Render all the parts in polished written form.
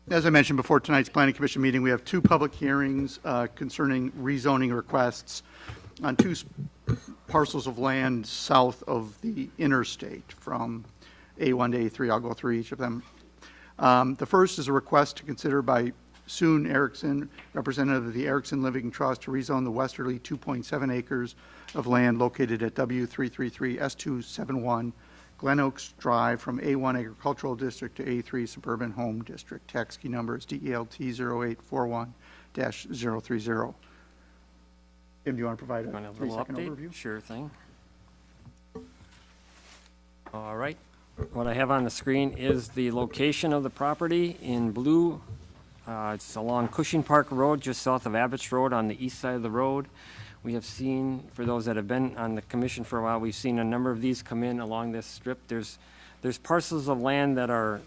As I mentioned before tonight's Planning Commission meeting, we have two public hearings concerning rezoning requests on two parcels of land south of the interstate from A1 to A3. I'll go through each of them. The first is a request to consider by Soon Erickson, representative of the Erickson Living Trust, to rezone the westerly 2.7 acres of land located at W333 S271 Glen Oaks Drive from A1 Agricultural District to A3 Suburban Home District. Tax key number is DELT 0841-030. Tim, do you want to provide a 3-second overview? Sure thing. All right. What I have on the screen is the location of the property in blue. It's along Cushing Park Road, just south of Abbott's Road on the east side of the road. We have seen, for those that have been on the commission for a while, we've seen a number of these come in along this strip. There's parcels of land that are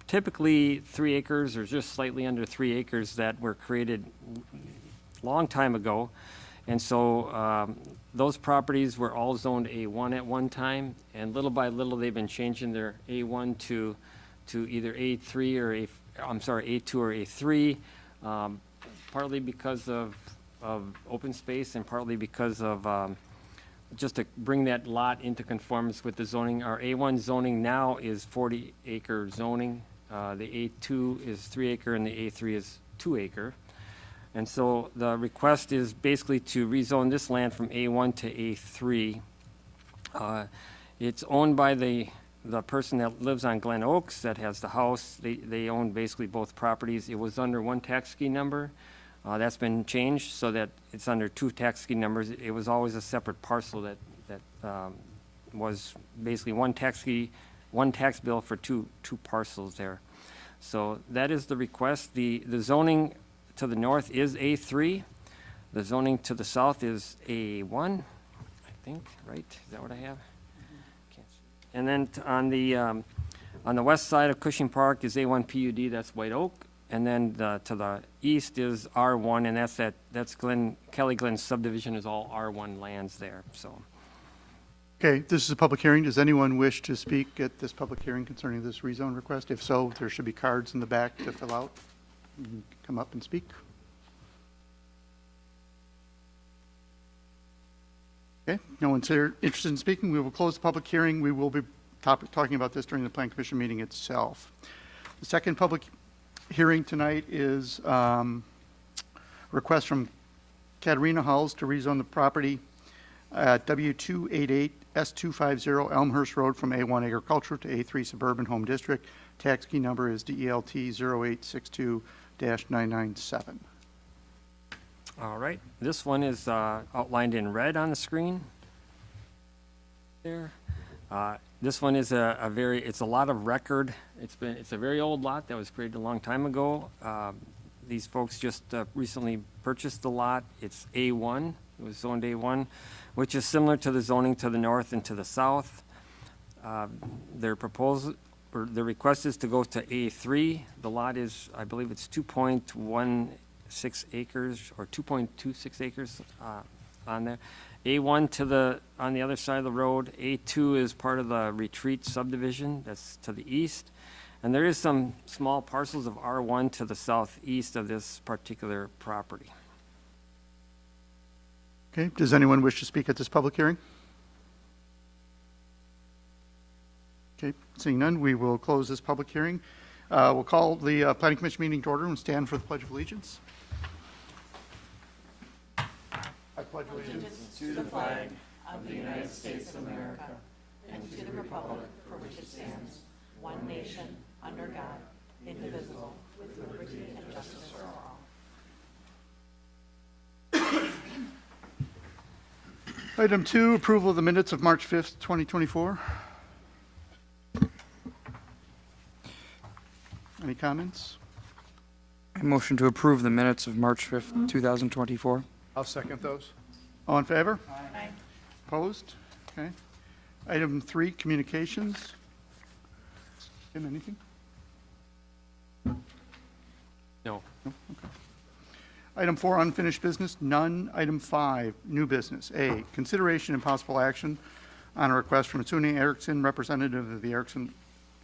typically 3 acres or just slightly under 3 acres that were created a long time ago. And so those properties were all zoned A1 at one time, and little by little they've been changing their A1 to either A3 or A2 or A3, partly because of open space and partly because of just to bring that lot into conformance with the zoning. Our A1 zoning now is 40-acre zoning. The A2 is 3 acre and the A3 is 2 acre. And so the request is basically to rezone this land from A1 to A3. It's owned by the person that lives on Glen Oaks that has the house. They own basically both properties. It was under one tax key number. That's been changed so that it's under 2 tax key numbers. It was always a separate parcel that was basically one tax bill for two parcels there. So that is the request. The zoning to the north is A3. The zoning to the south is A1, I think, right? Is that what I have? Can't see. And then on the west side of Cushing Park is A1 PUD, that's White Oak. And then to the east is R1, and that's Kelly Glen subdivision is all R1 lands there. So. Okay, this is a public hearing. Does anyone wish to speak at this public hearing concerning this rezone request? If so, there should be cards in the back to fill out. You can come up and speak. Okay, no one's here interested in speaking. We will close the public hearing. We will be talking about this during the Plan Commission meeting itself. The second public hearing tonight is request from Katerina Hulls to rezone the property at W288 S250 Elmhurst Road from A1 Agricultural to A3 Suburban Home District. Tax key number is DELT 0862-997. All right. This one is outlined in red on the screen there. This one is it's a lot of record. It's a very old lot that was created a long time ago. These folks just recently purchased the lot. It's A1. It was zoned A1, which is similar to the zoning to the north and to the south. Their request is to go to A3. The lot is, I believe it's 2.16 acres or 2.26 acres on there. A1 on the other side of the road. A2 is part of the Retreat subdivision. That's to the east. And there is some small parcels of R1 to the southeast of this particular property. Okay, does anyone wish to speak at this public hearing? Okay, seeing none, we will close this public hearing. We'll call the Planning Commission meeting to order and stand for the Pledge of Allegiance. I pledge allegiance to the flag of the United States of America and to the republic for which it stands, one nation, under God, indivisible, with liberty and justice for all. Item 2, approval of the minutes of March 5th, 2024. Any comments? I motion to approve the minutes of March 5th, 2024. I'll second those. All in favor? Aye. Opposed? Okay. Item 3, communications. Tim, anything? No. Okay. Item 4, unfinished business, none. Item 5, new business. A, consideration and possible action on a request from Suni Erickson, representative of the Erickson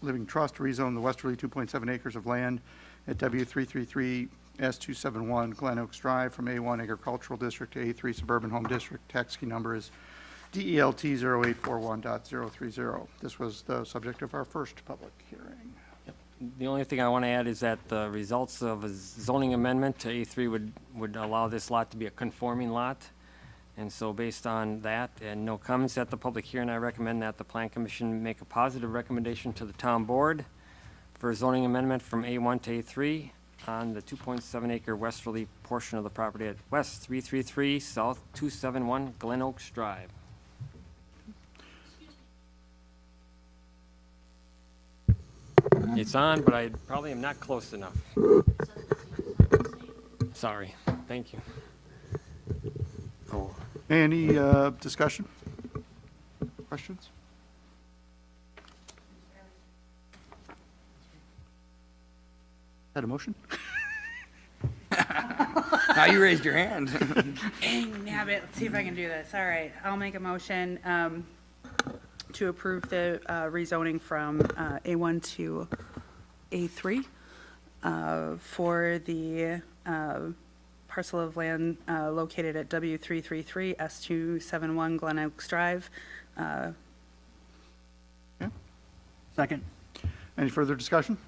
Living Trust to rezone the westerly 2.7 acres of land at W333 S271 Glen Oaks Drive from A1 Agricultural District to A3 Suburban Home District. Tax key number is DELT 0841.030. This was the subject of our first public hearing. The only thing I want to add is that the results of a zoning amendment to A3 would allow this lot to be a conforming lot. And so based on that and no comments at the public hearing, I recommend that the Plan Commission make a positive recommendation to the town board for a zoning amendment from A1 to A3 on the 2.7 acre westerly portion of the property at West 333 South 271 Glen Oaks Drive. It's on, but I probably am not close enough. Sorry. Thank you. Oh. Any discussion? Questions? Had a motion? Now you raised your hand. Dang, nabbit. Let's see if I can do this. All right, I'll make a motion to approve the rezoning from A1 to A3 for the parcel of land located at W333 S271 Glen Oaks Drive. Second. Any further discussion?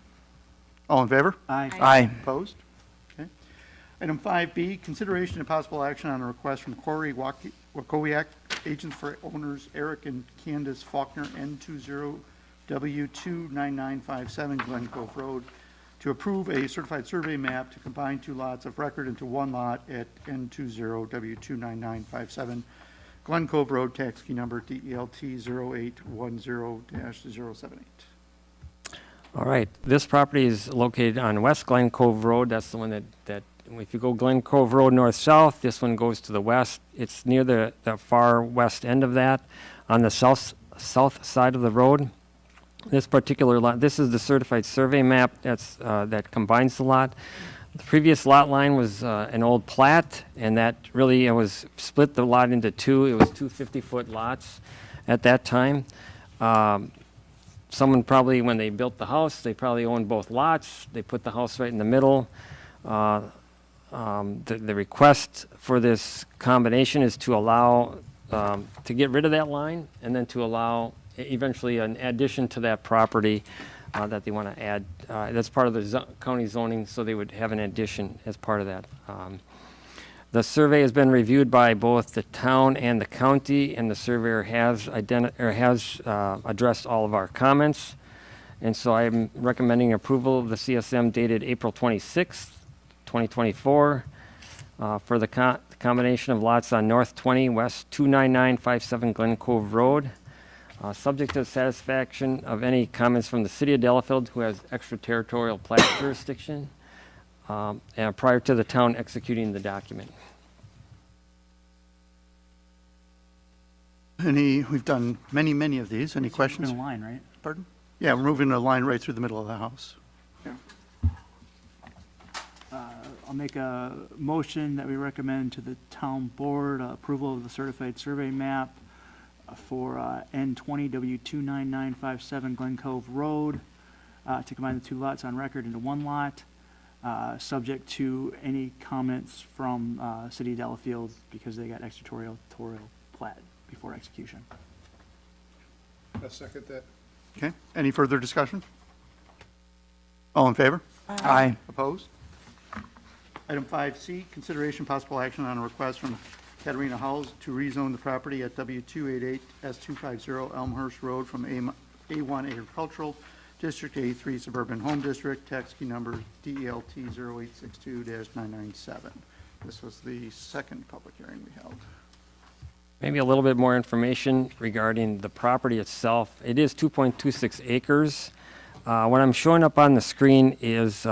All in favor? Aye. Aye. Opposed? Okay. Item 5B, consideration and possible action on a request from Corey Wakowiak, agents for owners Eric and Candace Faulkner, N20W29957 Glen Cove Road, to approve a certified survey map to combine two lots of record into one lot at N20W29957 Glen Cove Road, tax key number DELT 0810-078. All right, this property is located on West Glen Cove Road. That's the one that if you go Glen Cove Road north-south, this one goes to the west. It's near the far west end of that, on the south side of the road. This particular lot, this is the certified survey map that combines the lot. The previous lot line was an old plat, and that really it was split the lot into two. It was two 50-foot lots at that time. Someone probably, when they built the house, they probably owned both lots. They put the house right in the middle. The request for this combination is to allow, to get rid of that line and then to allow eventually an addition to that property that they want to add. That's part of the county zoning, so they would have an addition as part of that. The survey has been reviewed by both the town and the county, and the surveyor has addressed all of our comments. And so I'm recommending approval of the CSM dated April 26th, 2024, for the combination of lots on North 20, West 29957 Glen Cove Road, subject to satisfaction of any comments from the city of Delafield, who has extraterritorial plat jurisdiction, and prior to the town executing the document. We've done many of these. Any In questions? a line, right? Pardon? Yeah, we're moving a line right through the middle of the house. I'll make a motion that we recommend to the town board approval of the certified survey map for N20W29957 Glen Cove Road to combine the two lots on record into one lot, subject to any comments from City of Delafield because they got extraterritorial plat before execution. I'll second that. Okay, any further discussion? All in favor? Aye. Opposed? Item 5C, consideration possible action on a request from Katerina Howells to rezone the property at W288 S250 Elmhurst Road from A1 Agricultural District to A3 Suburban Home District, tax key number DELT 0862-997. This was the second public hearing we held. Maybe a little bit more information regarding the property itself. It is 2.26 acres. What I'm showing up on the screen is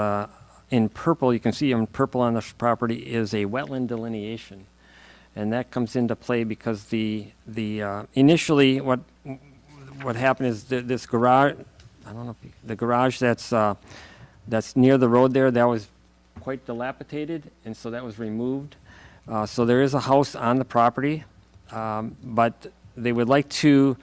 in purple, you can see in purple on this property is a wetland delineation. And that comes into play because initially what happened is this garage, I don't know if the garage that's near the road there, that was quite dilapidated, and so that was removed. So there is a house on the property, but they would like to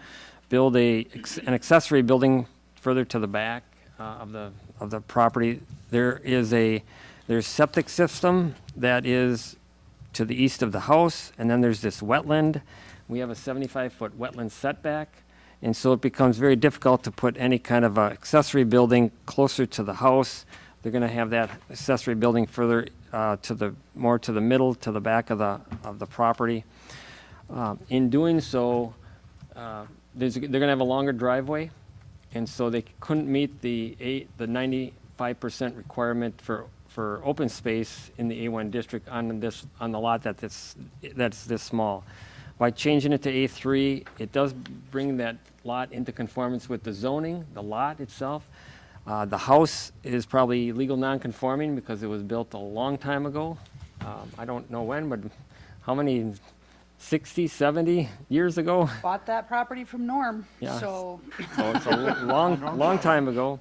build an accessory building further to the back of the property, there's septic system that is to the east of the house, and then there's this wetland. We have a 75-foot wetland setback, and so it becomes very difficult to put any kind of accessory building closer to the house. They're going to have that accessory building further more to the middle, to the back of the property. In doing so, they're going to have a longer driveway, and so they couldn't meet the 95% requirement for open space in the A1 district on the lot that's this small. By changing it to A3, it does bring that lot into conformance with the zoning, the lot itself. The house is probably legal non-conforming because it was built a long time ago. I don't know when, but how many, 60, 70 years ago? Bought that property from Norm, Yeah. so. So it's a long time ago.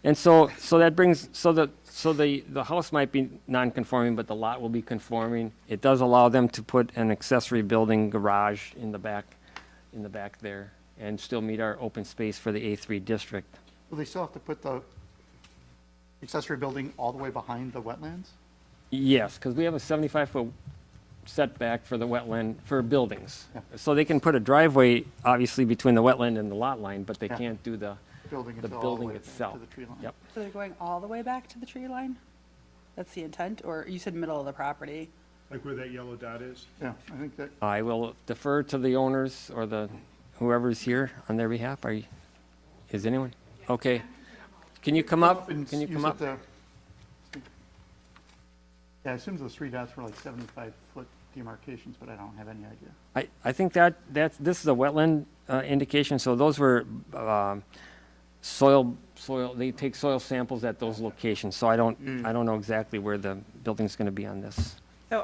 And so that brings, the house might be non-conforming, but the lot will be conforming. It does allow them to put an accessory building garage in the back there and still meet our open space for the A3 district. Will they still have to put the accessory building all the way behind the wetlands? Yes, because we have a 75-foot setback for the wetland, for buildings. Yeah. So they can put a driveway, obviously, between the wetland and the lot line, but they Yeah. can't do the Building the until all building way back itself. to the tree line? Yep. So they're going all the way back to the tree line? That's the intent, or you said middle of the property? Like where that yellow dot is? Yeah, I think that, I will defer to the owners or whoever's here on their behalf. Is anyone? Okay. Can you come up? and Can you use come it up? to- Yeah, I assume those three dots were like 75-foot demarcations, but I don't have any idea. I think this is a wetland indication, so those were soil, they take soil samples at those locations, so I don't know exactly where the building's going to be on this. So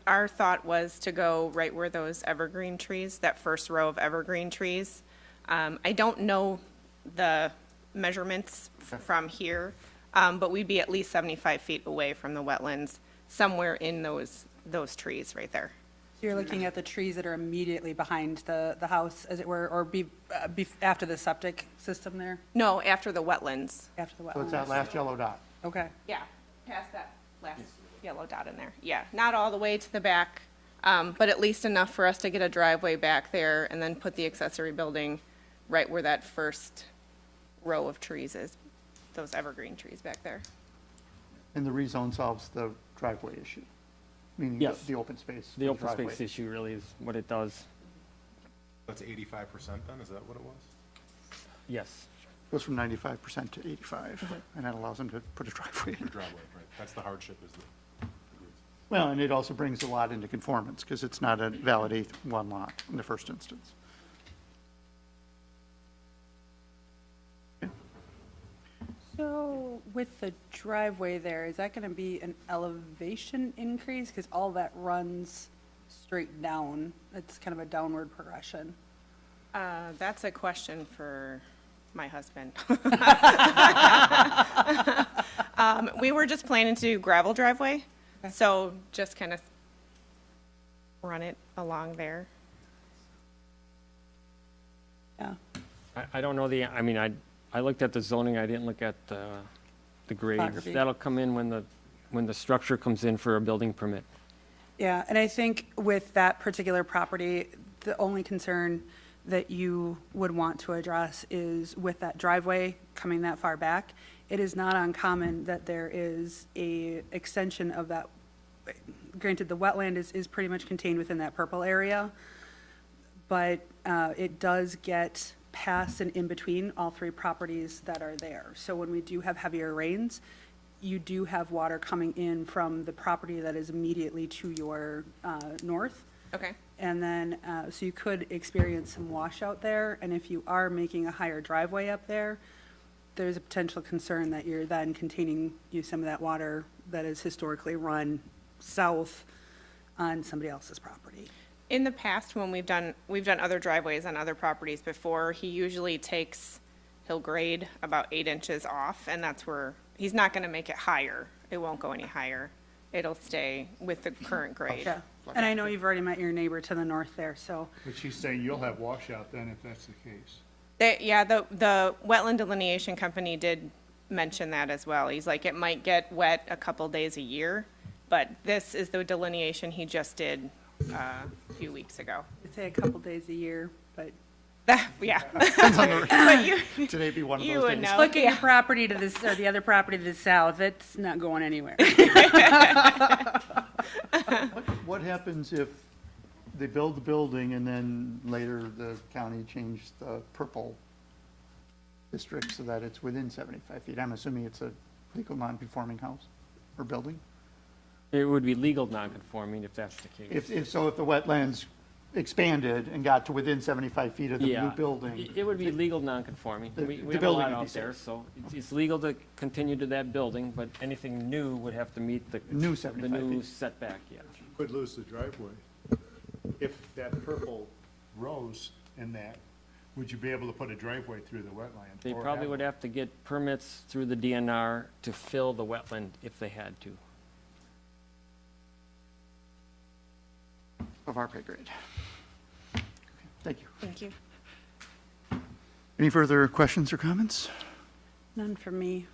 our thought was to go right where those evergreen trees, that first row of evergreen trees. I don't know the measurements from here, but we'd be at least 75 feet away from the wetlands, somewhere in those trees right there. So you're looking at the trees that are immediately behind the house, as it were, or after the septic system there, No, after the wetlands. after the wetlands? So it's that last yellow dot. Okay. Yeah, past that last yellow dot in there. Yeah, not all the way to the back, but at least enough for us to get a driveway back there and then put the accessory building right where that first row of trees is, those evergreen trees back there. And the rezone solves the driveway issue, meaning Yes. the open space. The for open driveway. space issue really is what it does. That's 85% then, is that what it was? Yes. Goes from 95% to 85, and that allows them to put a driveway in. Your driveway, right, that's the hardship is the. Well, and it also brings the lot into conformance, because it's not a valid A1 lot in the first instance. So with the driveway there, is that going to be an elevation increase? Because all that runs straight down. It's kind of a downward progression. That's a question for my husband. We were just planning to do gravel driveway, so just kind of run it along there. Yeah. I don't know I looked at the zoning, I didn't look at the grades. Topography. That'll come in when the structure comes in for a building permit. Yeah, and I think with that particular property, the only concern that you would want to address is with that driveway coming that far back. It is not uncommon that there is a extension of that. Granted, the wetland is pretty much contained within that purple area, but it does get past and in between all three properties that are there. So when we do have heavier rains, you do have water coming in from the property that is immediately to your north. Okay. And then, so you could experience some washout there, and if you are making a higher driveway up there, there's a potential concern that you're then containing some of that water that is historically run south on somebody else's property. In the past, when we've done other driveways on other properties before, he'll grade about 8 inches off, and that's where, he's not gonna make it higher. It won't go any higher. It'll stay with the current grade. Yeah, and I know you've already met your neighbor to the north there, so, But she's saying you'll have washout then if that's the case. Yeah, the wetland delineation company did mention that as well. He's like, it might get wet a couple days a year, but this is the delineation he just did a few weeks ago. I'd say a couple days a year, but Yeah. Today be one of You those would days. know. look at your property to this, or the other property to the south, it's not going anywhere. What happens if they build the building and then later the county changed the purple district so that it's within 75 feet? I'm assuming it's a legal non-conforming house or building? It would be legal non-conforming if that's the case. If the wetlands expanded and got to within 75 feet of the new Yeah, building. it would be legal non-conforming. The- We the have a building lot would be out there, safe. so it's legal to continue to that building, but anything new would have to meet the New 75 the new feet. setback, yeah. Could lose the driveway. If that purple rose in that, would you be able to put a driveway through the wetland? They or probably would have to get permits through the DNR to fill the wetland if they had to. Of our pay grade. Thank you. Thank you. Any further questions or comments? None for me.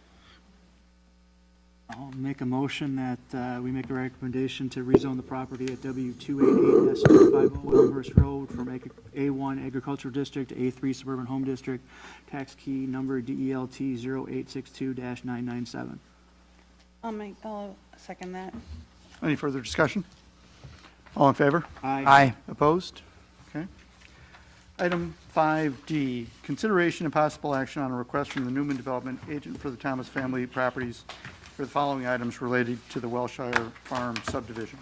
I'll make a motion that we make a recommendation to rezone the property at W288-050 Elmhurst Road from A1 Agricultural District to A3 Suburban Home District, tax key number DELT 0862-997. I'll second that. Any further discussion? All in favor? Aye. Opposed? Okay. Item 5D, consideration and possible action on a request from the Newman Development Agent for the Thomas Family Properties for the following items related to the Wellshire Farm subdivision.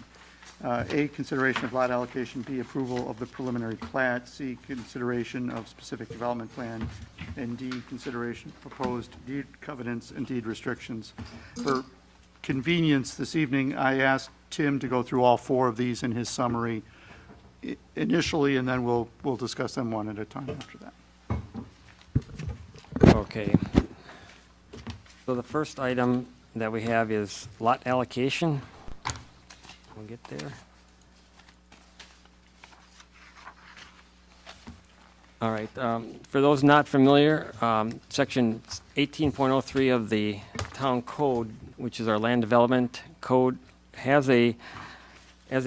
A, consideration of lot allocation. B, approval of the preliminary plat. C, consideration of specific development plan. And D, consideration of proposed deed covenants and deed restrictions. For convenience this evening, I asked Tim to go through all four of these in his summary initially, and then we'll discuss them one at a time after that. Okay. So the first item that we have is lot allocation. We'll get there. All right, for those not familiar, section 18.03 of the town code, which is our land development code, has a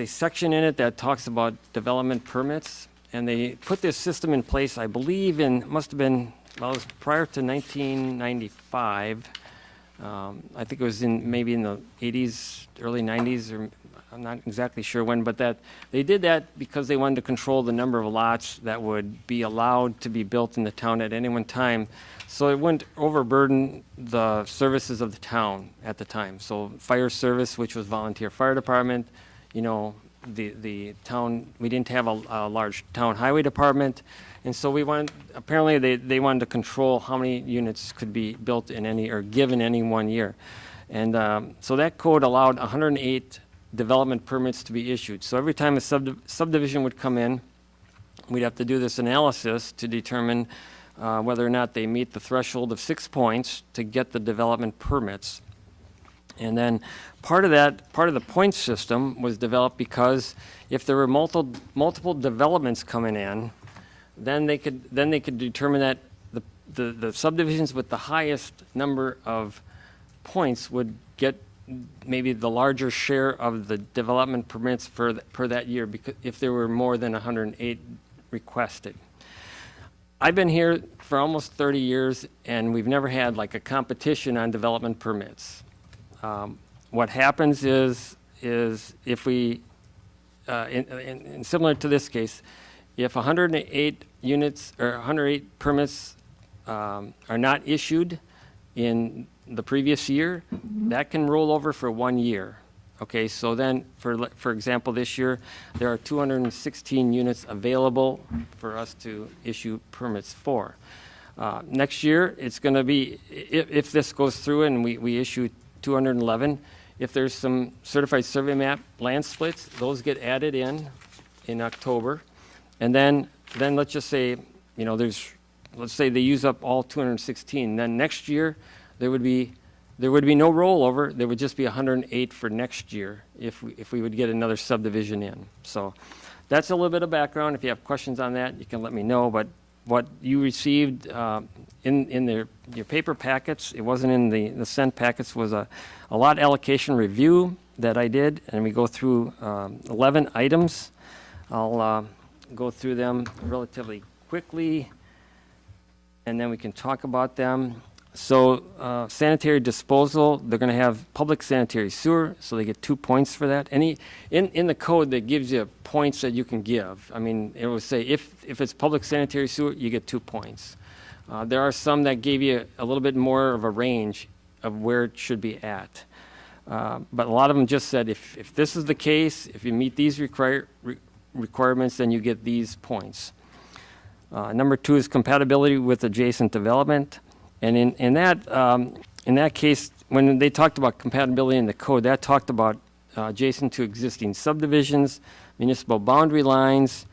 section in it that talks about development permits, and they put this system in place, I believe, must have been, well, it was prior to 1995. I think it was maybe in the 80s, early 90s, or I'm not exactly sure when, but that they did that because they wanted to control the number of lots that would be allowed to be built in the town at any one time, so it wouldn't overburden the services of the town at the time. So fire service, which was volunteer fire department, you know, the town, we didn't have a large town highway department, and so apparently they wanted to control how many units could be built in any, or given any one year. And so that code allowed 108 development permits to be issued. So every time a subdivision would come in, we'd have to do this analysis to determine whether or not they meet the threshold of 6 points to get the development permits. And then part of the point system was developed because if there were multiple developments coming in, then they could determine that the subdivisions with the highest number of points would get maybe the larger share of the development permits per that year, because if there were more than 108 requested. I've been here for almost 30 years, and we've never had like a competition on development permits. What happens is if we, in similar to this case, if 108 units or 108 permits are not issued in the previous year, that can roll over for 1 year. Okay, so then, for example, this year, there are 216 units available for us to issue permits for. Next year, it's going to be, if this goes through and we issue 211, if there's some certified survey map land splits, those get added in October. And then let's just say, you know, let's say they use up all 216. Then next year, there would be no rollover. There would just be 108 for next year if we would get another subdivision in. So that's a little bit of background. If you have questions on that, you can let me know. But what you received in your paper packets, it wasn't in the sent packets, was a lot allocation review that I did, and we go through 11 items. I'll go through them relatively quickly, and then we can talk about them. So sanitary disposal, they're going to have public sanitary sewer, so they get 2 points for that. In the code that gives you points that you can give. I mean, it will say if it's public sanitary sewer, you get 2 points. There are some that gave you a little bit more of a range of where it should be at. But a lot of them just said if this is the case, if you meet these requirements, then you get these points. Number 2 is compatibility with adjacent development. And in that case, when they talked about compatibility in the code, that talked about adjacent to existing subdivisions, municipal boundary lines,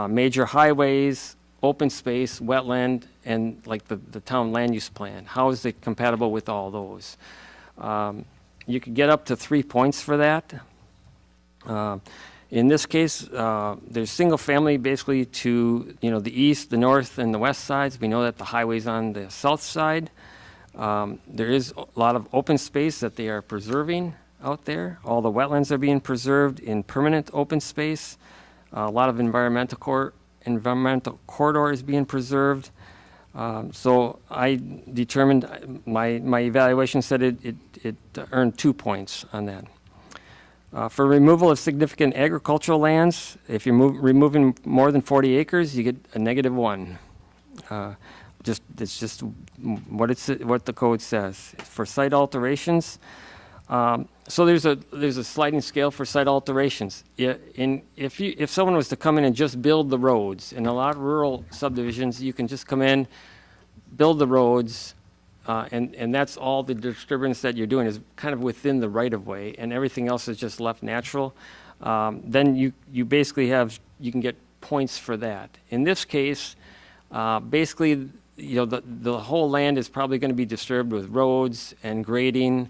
major highways, open space, wetland, and like the town land use plan. How is it compatible with all those? You could get up to 3 points for that. In this case, there's single family basically to the east, the north, and the west sides. We know that the highway's on the south side. There is a lot of open space that they are preserving out there. All the wetlands are being preserved in permanent open space. A lot of environmental corridor is being preserved. So I determined my evaluation said it earned 2 points on that. For removal of significant agricultural lands, if you're removing more than 40 acres, you get a -1. It's just what the code says. For site alterations, so there's a sliding scale for site alterations. If someone was to come in and just build the roads, in a lot of rural subdivisions, you can just come in, build the roads, and that's all the disturbance that you're doing is kind of within the right-of-way, and everything else is just left natural. Then you basically you can get points for that. In this case, basically, the whole land is probably going to be disturbed with roads and grading,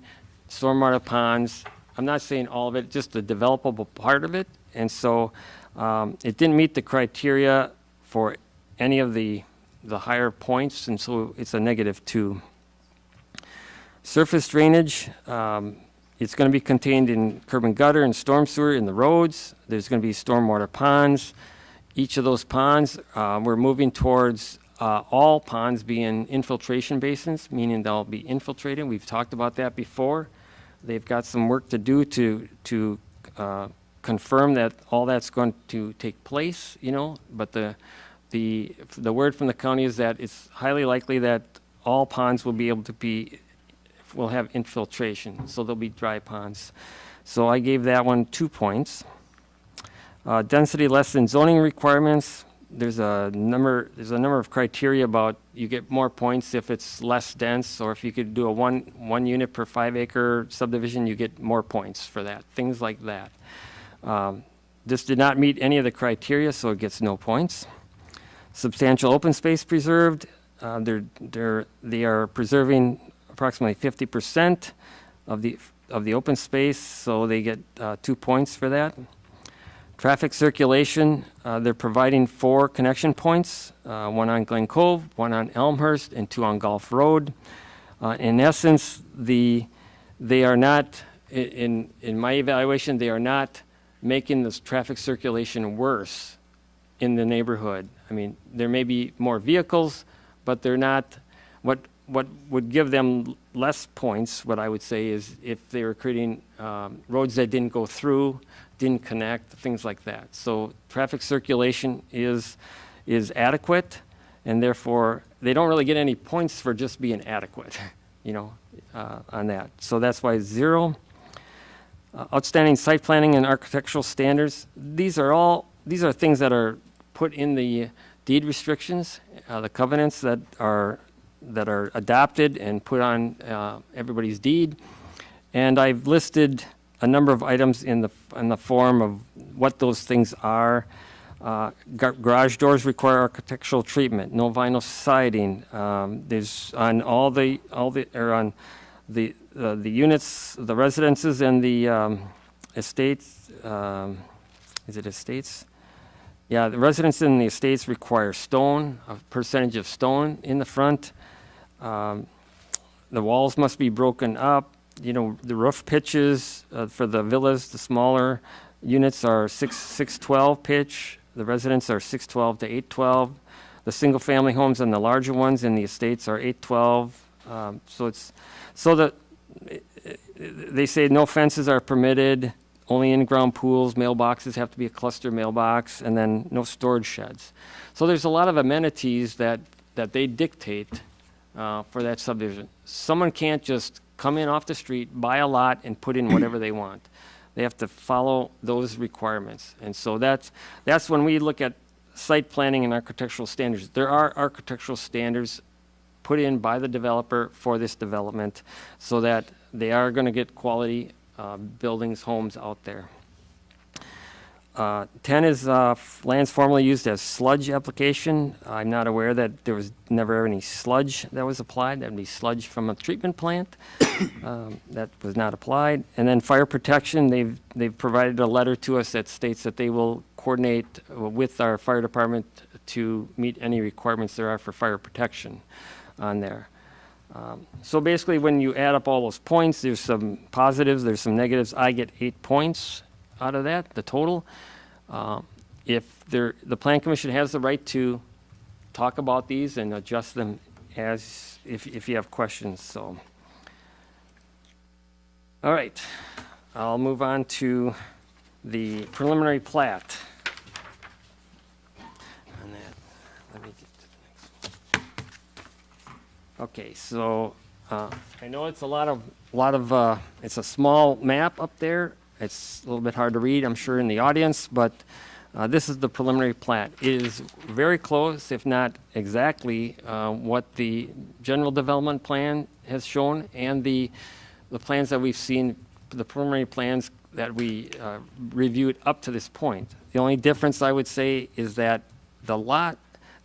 stormwater ponds. I'm not saying all of it, just the developable part of it. And so it didn't meet the criteria for any of the higher points, and so it's a -2. Surface drainage, it's going to be contained in curb and gutter and storm sewer in the roads. There's going to be stormwater ponds. Each of those ponds, we're moving towards all ponds being infiltration basins, meaning they'll be infiltrated. We've talked about that before. They've got some work to do to confirm that all that's going to take place, but the word from the county is that it's highly likely that all ponds will have infiltration, so they'll be dry ponds. So I gave that one 2 points. Density less than zoning requirements. There's a number of criteria about you get more points if it's less dense, or if you could do a one unit per 5 acre subdivision, you get more points for that. Things like that. This did not meet any of the criteria, so it gets no points. Substantial open space preserved. They are preserving approximately 50% of the open space, so they get 2 points for that. Traffic circulation, they're providing 4 connection points, 1 on Glen Cove, 1 on Elmhurst, and 2 on Gulf Road. In essence, they are not, in my evaluation, they are not making this traffic circulation worse in the neighborhood. I mean, there may be more vehicles, but they're not, what would give them less points, what I would say, is if they were creating roads that didn't go through, didn't connect, things like that. So traffic circulation is adequate, and therefore they don't really get any points for just being adequate, on that. So that's why 0. Outstanding site planning and architectural standards. These are things that are put in the deed restrictions, the covenants that are adopted and put on everybody's deed. And I've listed a number of items in the form of what those things are. Garage doors require architectural treatment, no vinyl siding. There's on all the units, the residences and the estates. Is it estates? Yeah, the residents in the estates require stone, a percentage of stone in the front. The walls must be broken up. You know, the roof pitches for the villas, the smaller units are 612 pitch. The residents are 612 to 812. The single-family homes and the larger ones in the estates are 812. So that they say no fences are permitted, only in-ground pools, mailboxes have to be a cluster mailbox, and then no storage sheds. So there's a lot of amenities that they dictate for that subdivision. Someone can't just come in off the street, buy a lot, and put in whatever they want. They have to follow those requirements. And so that's when we look at site planning and architectural standards. There are architectural standards put in by the developer for this development so that they are going to get quality buildings, homes out there. 10 is lands formerly used as sludge application. I'm not aware that there was never any sludge that was applied. That would be sludge from a treatment plant. That was not applied. And then fire protection, they've provided a letter to us that states that they will coordinate with our fire department to meet any requirements there are for fire protection on there. So basically, when you add up all those points, there's some positives, there's some negatives. I get 8 points out of that, the total. The Plan Commission has the right to talk about these and adjust them as if you have questions. So, all right, I'll move on to the preliminary plat. On that, let me get to the next one. Okay, so I know it's a lot of it's a small map up there. It's a little bit hard to read, I'm sure, in the audience, but this is the preliminary plat. It is very close, if not exactly, what the general development plan has shown and the plans that we've seen, the preliminary plans that we reviewed up to this point. The only difference, I would say, is that the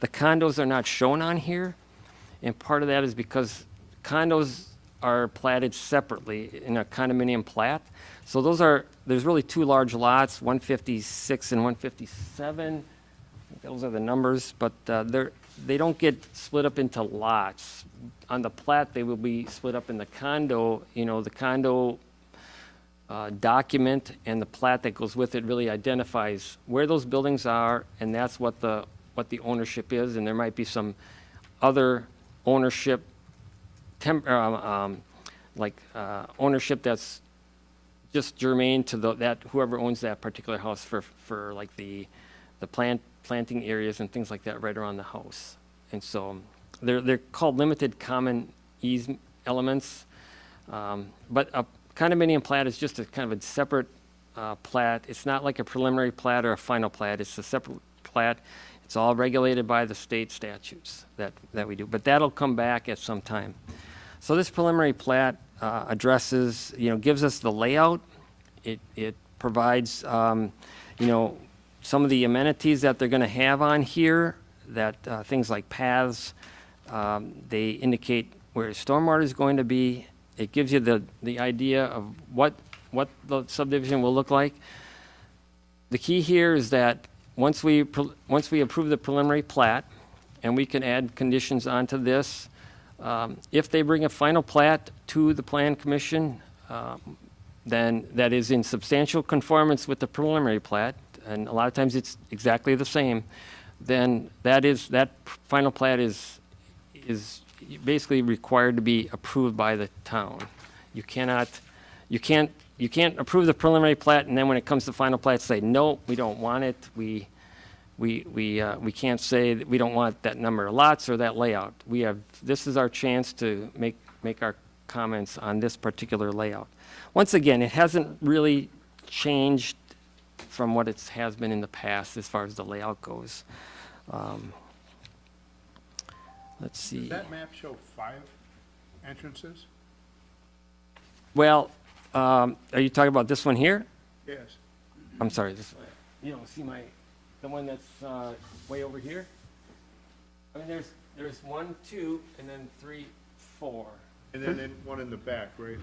condos are not shown on here, and part of that is because condos are platted separately in a condominium plat. So there's really two large lots, 156 and 157. Those are the numbers, but they don't get split up into lots. On the plat, they will be split up in the condo. You know, the condo document and the plat that goes with it really identifies where those buildings are, and that's what the ownership is. And there might be some other ownership, ownership that's just germane to that whoever owns that particular house for like the planting areas and things like that right around the house. And so they're called limited common ease elements. But a condominium plat is just a kind of a separate plat. It's not like a preliminary plat or a final plat. It's a separate plat. It's all regulated by the state statutes that we do. But that'll come back at some time. So this preliminary plat addresses, gives us the layout. It provides, some of the amenities that they're going to have on here, that things like paths, they indicate where stormwater is going to be. It gives you the idea of what the subdivision will look like. The key here is that once we approve the preliminary plat, and we can add conditions onto this, if they bring a final plat to the Plan Commission, then that is in substantial conformance with the preliminary plat, and a lot of times it's exactly the same, then that final plat is basically required to be approved by the town. You can't approve the preliminary plat and then when it comes to final plat say, no, we don't want it. We can't say that we don't want that number of lots or that layout. This is our chance to make our comments on this particular layout. Once again, it hasn't really changed from what it has been in the past as far as the layout goes. Let's see. Does that map show 5 entrances? Well, are you talking about this one here? Yes. I'm sorry, this one. You don't see the one that's way over here? I mean, there's 1, 2, and then 3, 4. And then one in the back, right?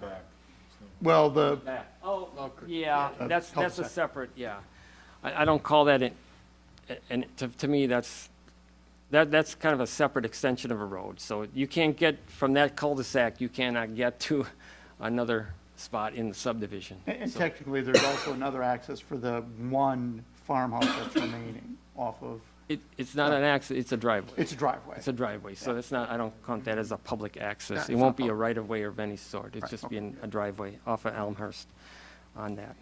Well, the, Back. Oh, yeah, that's a separate, yeah. I don't call that and to me, that's kind of a separate extension of a road. So you can't get from that cul-de-sac, you cannot get to another spot in the subdivision. And So technically, there's also another access for the one farmhouse that's remaining off of, It's not an access, it's a driveway. it's a driveway. It's a driveway, so that's not, I don't count that as a public access. Yeah, It it's won't not be a right-of-way of any sort. It's Right, just okay. being a driveway off of Elmhurst on that.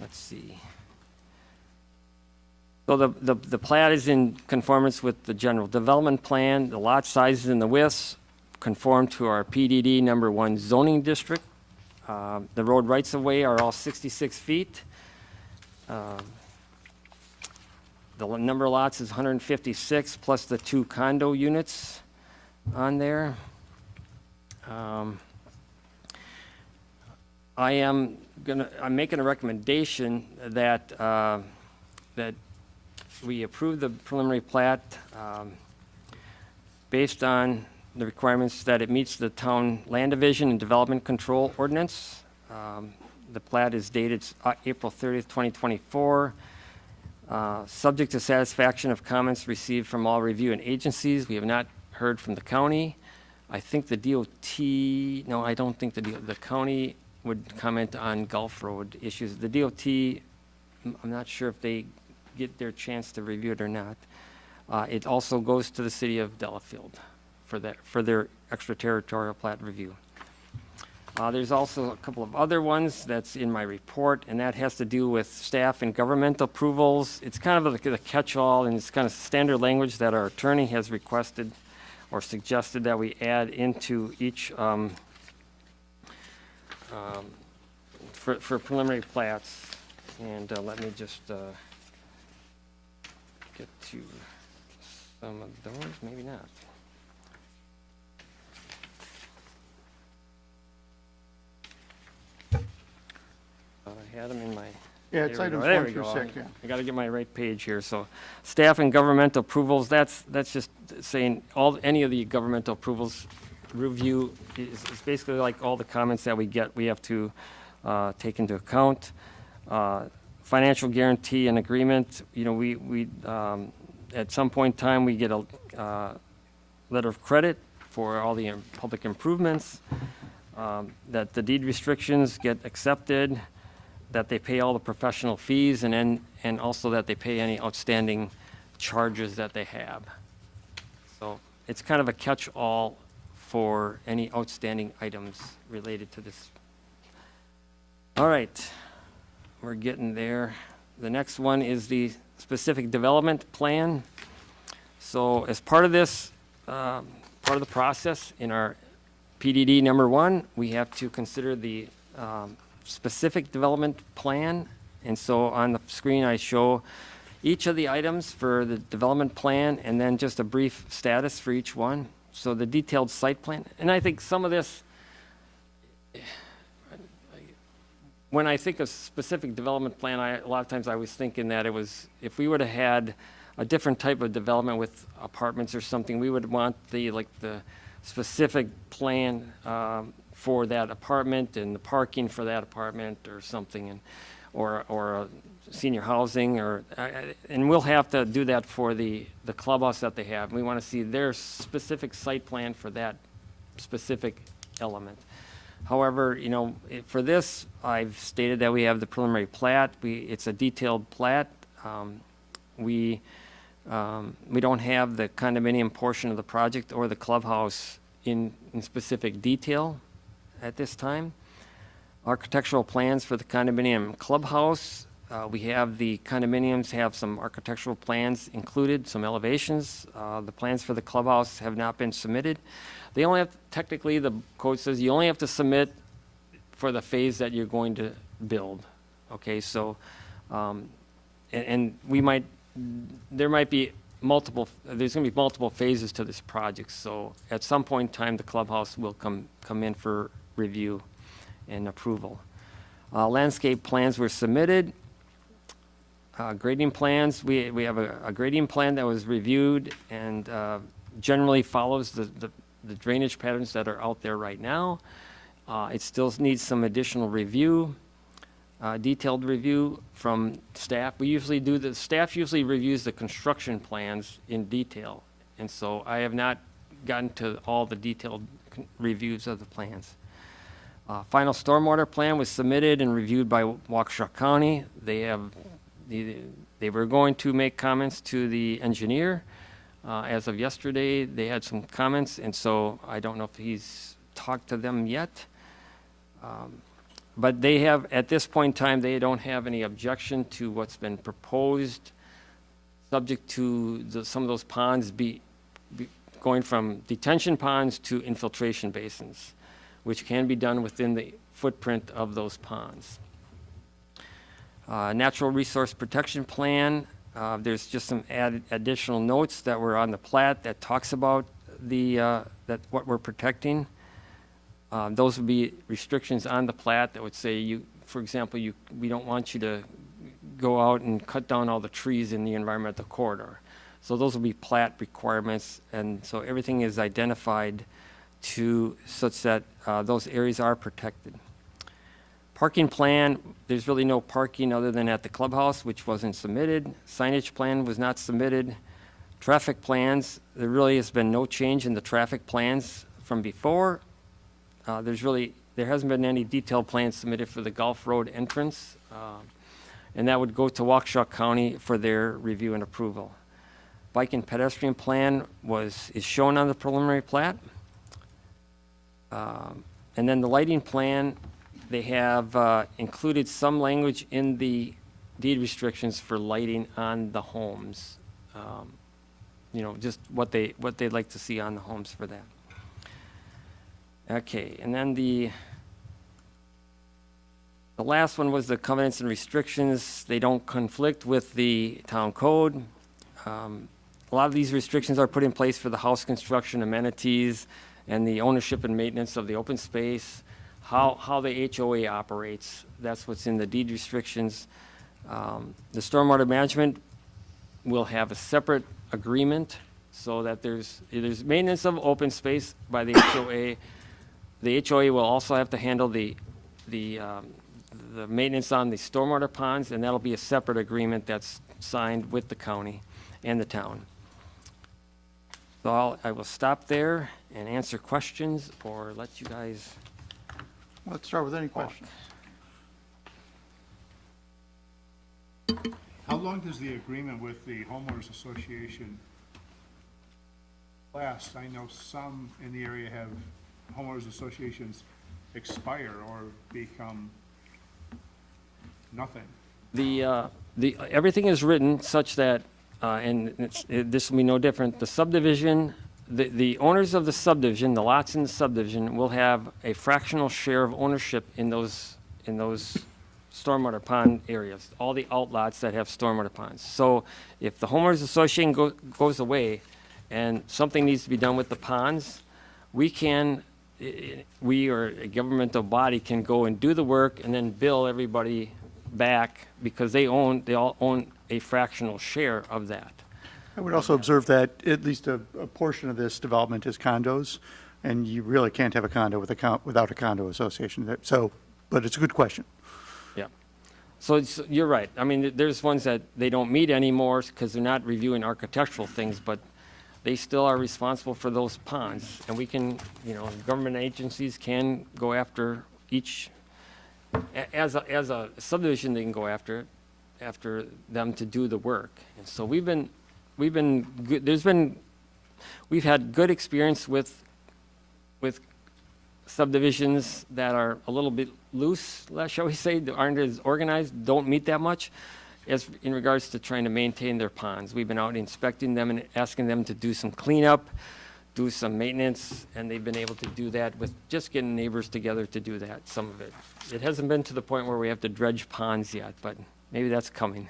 Let's see. So the plat is in conformance with the general development plan. The lot sizes and the widths conform to our PDD number 1 zoning district. The road rights-of-way are all 66 feet. The number of lots is 156, plus the 2 condo units on there. I'm making a recommendation that, that we approve the preliminary plat, based on the requirements that it meets the town land division and development control ordinance. The plat is dated April 30th, 2024. Subject to satisfaction of comments received from all review and agencies. We have not heard from the county. I think the DOT, no, I don't think the county would comment on Gulf Road issues. The DOT, I'm not sure if they get their chance to review it or not. It also goes to the city of Delafield for their extraterritorial plat review. There's also a couple of other ones that's in my report, and that has to do with staff and government approvals. It's kind of the catch-all, and it's kind of standard language that our attorney has requested or suggested that we add into each for preliminary plats. And let me just get to some of those, maybe not. I had them in my. Yeah, it's There we go. items There 1 we through go. 6, yeah. I got to get my right page here. So, staff and governmental approvals. That's just saying any of the governmental approvals review is basically like all the comments that we get. We have to take into account. Financial guarantee and agreement. You know, we at some point in time we get a letter of credit for all the public improvements. That the deed restrictions get accepted, that they pay all the professional fees, and also that they pay any outstanding charges that they have. So it's kind of a catch-all for any outstanding items related to this. All right, we're getting there. The next one is the specific development plan. So as part of this, part of the process in our PDD number 1, we have to consider the specific development plan. And so on the screen, I show each of the items for the development plan and then just a brief status for each one. So the detailed site plan, and I think some of this, when I think of specific development plan, a lot of times I was thinking that it was, if we would have had a different type of development with apartments or something, we would want the specific plan for that apartment and the parking for that apartment or something, and or senior housing, and we'll have to do that for the clubhouse that they have. We want to see their specific site plan for that specific element. However, you know, for this, I've stated that we have the preliminary plat. It's a detailed plat. We don't have the condominium portion of the project or the clubhouse in specific detail at this time. Architectural plans for the condominium clubhouse. We have the condominiums have some architectural plans included, some elevations. The plans for the clubhouse have not been submitted. They only have, technically, the code says you only have to submit for the phase that you're going to build. Okay, so, and there might be there's going to be multiple phases to this project. So at some point in time, the clubhouse will come in for review and approval. Landscape plans were submitted. Grading plans, we have a grading plan that was reviewed and generally follows the drainage patterns that are out there right now. It still needs some additional review. detailed review from staff. Staff usually reviews the construction plans in detail, and so I have not gotten to all the detailed reviews of the plans. Final stormwater plan was submitted and reviewed by Waukesha County. They were going to make comments to the engineer. As of yesterday, they had some comments, and so I don't know if he's talked to them yet. But they have, at this point in time, they don't have any objection to what's been proposed, subject to some of those ponds going from detention ponds to infiltration basins, which can be done within the footprint of those ponds. Natural Resource Protection Plan, there's just some additional notes that were on the plat that talks about what we're protecting. Those would be restrictions on the plat that would say, for example, we don't want you to go out and cut down all the trees in the environmental corridor. So those will be plat requirements, and so everything is identified such that those areas are protected. Parking plan, there's really no parking other than at the clubhouse, which wasn't submitted. Signage plan was not submitted. Traffic plans, there really has been no change in the traffic plans from before. There hasn't been any detailed plans submitted for the Gulf Road entrance, and that would go to Waukesha County for their review and approval. Bike and pedestrian plan is shown on the preliminary plat. And then the lighting plan, they have included some language in the deed restrictions for lighting on the homes. Just what they'd like to see on the homes for that. Okay, and then the last one was the covenants and restrictions. They don't conflict with the town code. A lot of these restrictions are put in place for the house construction amenities and the ownership and maintenance of the open space, how the HOA operates. That's what's in the deed restrictions. The stormwater management will have a separate agreement so that there's maintenance of open space by the HOA. The HOA will also have to handle the maintenance on the stormwater ponds, and that'll be a separate agreement that's signed with the county and the town. So I will stop there and answer questions or let you guys. Let's start with any questions. How long does the agreement with the homeowners association last? I know some in the area have homeowners associations expire or become nothing. Everything is written such that, and this will be no different, the subdivision, the owners of the subdivision, the lots in the subdivision will have a fractional share of ownership in those stormwater pond areas, all the outlots that have stormwater ponds. So if the homeowners association goes away and something needs to be done with the ponds, we or a governmental body can go and do the work and then bill everybody back because they all own a fractional share of that. I would also observe that at least a portion of this development is condos, and you really can't have a condo without a condo association. But it's a good question. Yeah. So you're right. I mean, there's ones that they don't meet anymore because they're not reviewing architectural things, but they still are responsible for those ponds. And we can, government agencies can go after each, as a subdivision, they can go after them to do the work. And so we've had good experience with subdivisions that are a little bit loose, shall we say, aren't as organized, don't meet that much, as in regards to trying to maintain their ponds. We've been out inspecting them and asking them to do some cleanup, do some maintenance, and they've been able to do that with just getting neighbors together to do that, some of it. It hasn't been to the point where we have to dredge ponds yet, but maybe that's coming.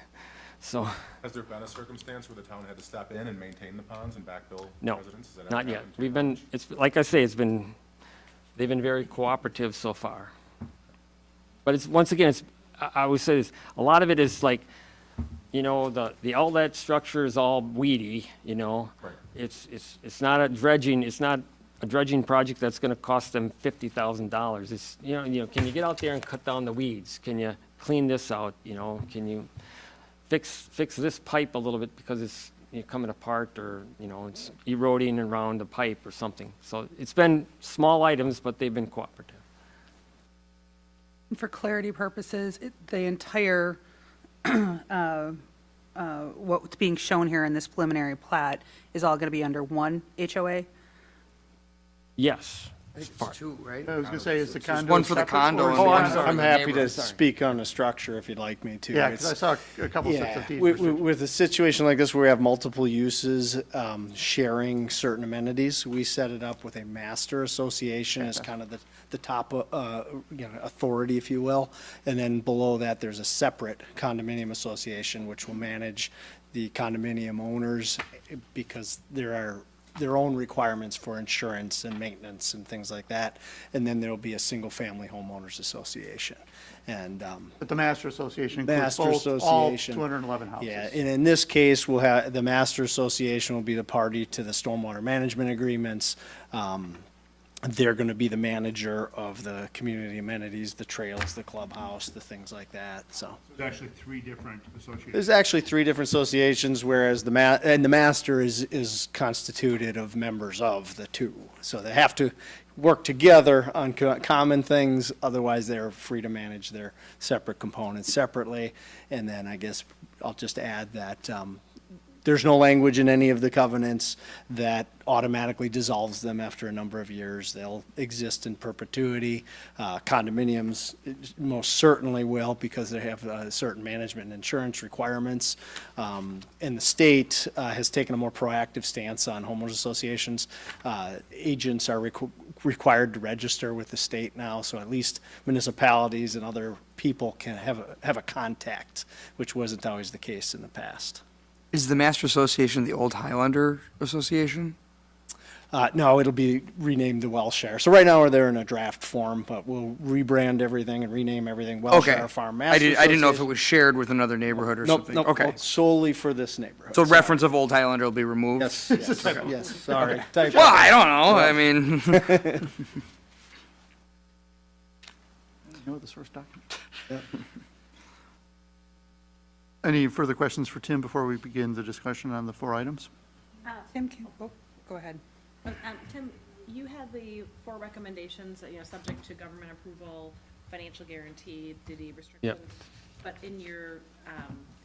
So, Has there been a circumstance where the town had to step in and maintain the ponds and backbill no, residents? Has that ever not yet. happened to you? It's like I say, they've been very cooperative so far. But once again, I would say this, a lot of it is like, the outlet structure is all weedy, Right. It's not a dredging project that's gonna cost them $50,000. It's, can you get out there and cut down the weeds? Can you clean this out, you know, can you fix this pipe a little bit because it's, you know, coming apart, or, you know, it's eroding around the pipe or something. So it's been small items, but they've been cooperative. For clarity purposes, the entire, what's being shown here in this preliminary plat is all going to be under one HOA? Yes. I think it's two, right? I was gonna say, is the condo one for the separate, condo or and is the it- one I'm sorry. I'm happy neighborhood, to sorry. speak on the structure if you'd like me to. Yeah, because I It's- saw a couple sets Yeah, of deeds. with a situation like this where we have multiple uses, sharing certain amenities, we set it up with a master association as kind of the top, authority, if you will. And then below that, there's a separate condominium association, which will manage the condominium owners, because there are their own requirements for insurance and maintenance and things like that. And then there'll be a single-family homeowners association. And, But the master association includes Master both, all Association. 211 houses. yeah, and in this case, we'll have, the master association will be the party to the stormwater management agreements. They're gonna be the manager of the community amenities, the trails, the clubhouse, the things like that, so. There's actually 3 different associations. There's actually 3 different associations, whereas the master is constituted of members of the 2. So they have to work together on common things, otherwise they're free to manage their separate components separately. And then I guess I'll just add that, there's no language in any of the covenants that automatically dissolves them after a number of years. They'll exist in perpetuity. Condominiums most certainly will, because they have certain management and insurance requirements. And the state has taken a more proactive stance on homeowners associations. Agents are required to register with the state now, so at least municipalities and other people can have a contact, which wasn't always the case in the past. Is the Master Association the old Highlander Association? No, it'll be renamed the Welshire. So right now they're in a draft form, but we'll rebrand everything and rename everything Okay. Welshire Farm I Master didn't know if it Association. was shared with another neighborhood or Nope, something. nope, Okay. nope, solely for this neighborhood. So reference of Old Highlander will be removed? Yes, yes, yes, sorry. Typo. Well, I don't know. I mean, You know the source document. Any further questions for Tim before we begin the discussion on the 4 items? Tim, go ahead. Tim, you had the 4 recommendations, subject to government approval, financial guarantee, deed restrictions. But in your,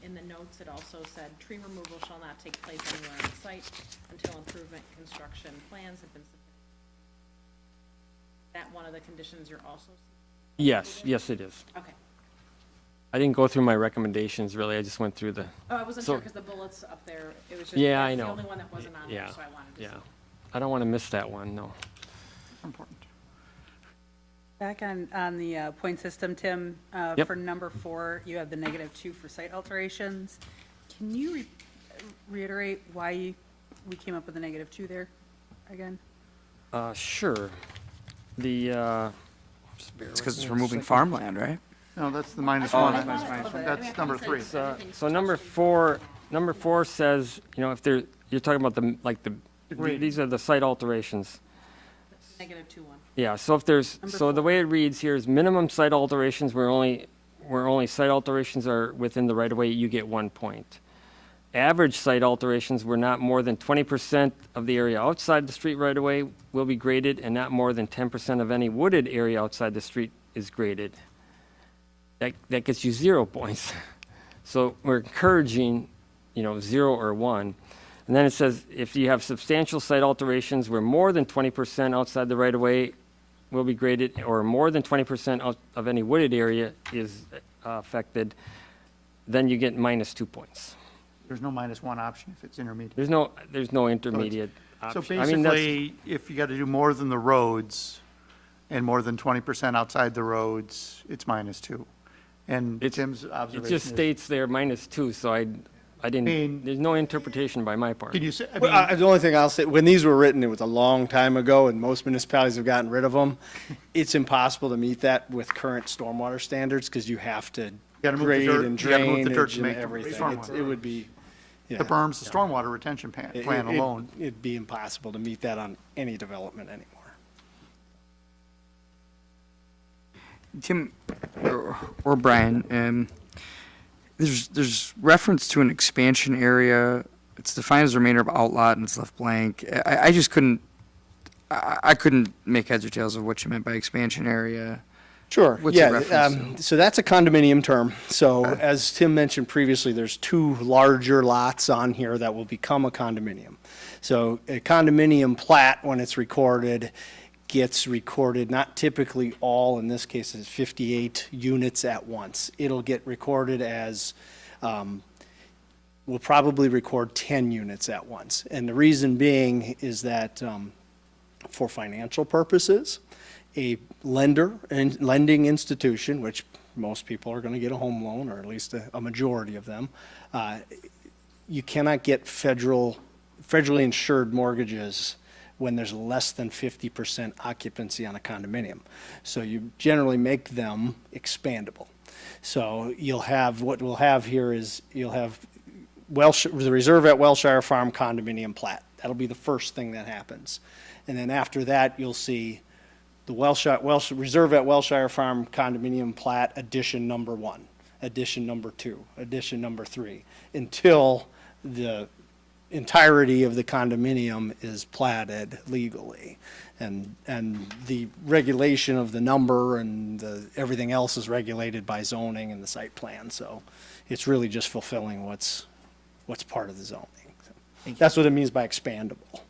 in the notes, it also said, tree removal shall not take place anywhere on the site until improvement construction plans have been submitted. That one of the conditions you're also, Yes, yes, it is. okay. I didn't go through my recommendations, really. I just went through the, Oh, I wasn't So- sure because the bullets up there, it was just, Yeah, I that's the know. only one that wasn't on there, yeah, so I wanted to. yeah. I don't want to miss that one, no. Important. Back on the point system, Tim, Yep. for number 4, you have the -2 for site alterations. Can you reiterate why we came up with the -2 there again? Sure. The, just bear it's because with it's me a removing second. farmland, right? No, that's the -1. minus That's number 3. So number four says, if you're talking about these are the site alterations. -2 one. Yeah, so if there's, Number so the 4. way it reads here is minimum site alterations where only site alterations are within the right of way, you get 1 point. Average site alterations where not more than 20% of the area outside the street right of way will be graded, and not more than 10% of any wooded area outside the street is graded. That gets you 0 points. So we're encouraging, 0 or 1. And then it says, if you have substantial site alterations where more than 20% outside the right-of-way will be graded, or more than 20% of any wooded area is affected, then you get -2 points. There's no -1 option if it's intermediate. There's no intermediate So option. I mean, that's- basically, if you got to do more than the roads and more than 20% outside the roads, it's -2. And Tim's It observation just is, states there -2, so I didn't, mean- there's no interpretation by my part. can you say, I Well, mean, the only thing I'll say, when these were written, it was a long time ago, and most municipalities have gotten rid of them. It's impossible to meet that with current stormwater standards, because you have to gotta move the grade dirt- and you gotta move the dirt drainage to and make the everything. stormwater. It would be, yeah. the berms, the stormwater retention plan alone. It'd be impossible to meet that on any development anymore. Tim, or Brian, there's reference to an expansion area. It's defined as the remainder of outlot and it's left blank. I just couldn't, I couldn't make heads or tails of what you meant by expansion area. Sure, What's it yeah, referenced so that's a condominium term. So as Tim mentioned previously, there's two larger lots on here that will become a condominium. So a condominium plat, when it's recorded, gets recorded, not typically all, in this case, it's 58 units at once. It'll get recorded as, we'll probably record 10 units at once. And the reason being is that for financial purposes, a lender and lending institution, which most people are going to get a home loan, or at least a majority of them, you cannot get federally insured mortgages when there's less than 50% occupancy on a condominium. So you generally make them expandable. So you'll have, what we'll have here is, you'll have the Reserve at Wellshire Farm condominium plat. That'll be the first thing that happens. And then after that, you'll see the Reserve at Wellshire Farm condominium plat, addition number 1, addition number 2, addition number 3, until the entirety of the condominium is platted legally. And the regulation of the number and everything else is regulated by zoning and the site plan. So it's really just fulfilling what's part of the zoning. That's what it means by expandable.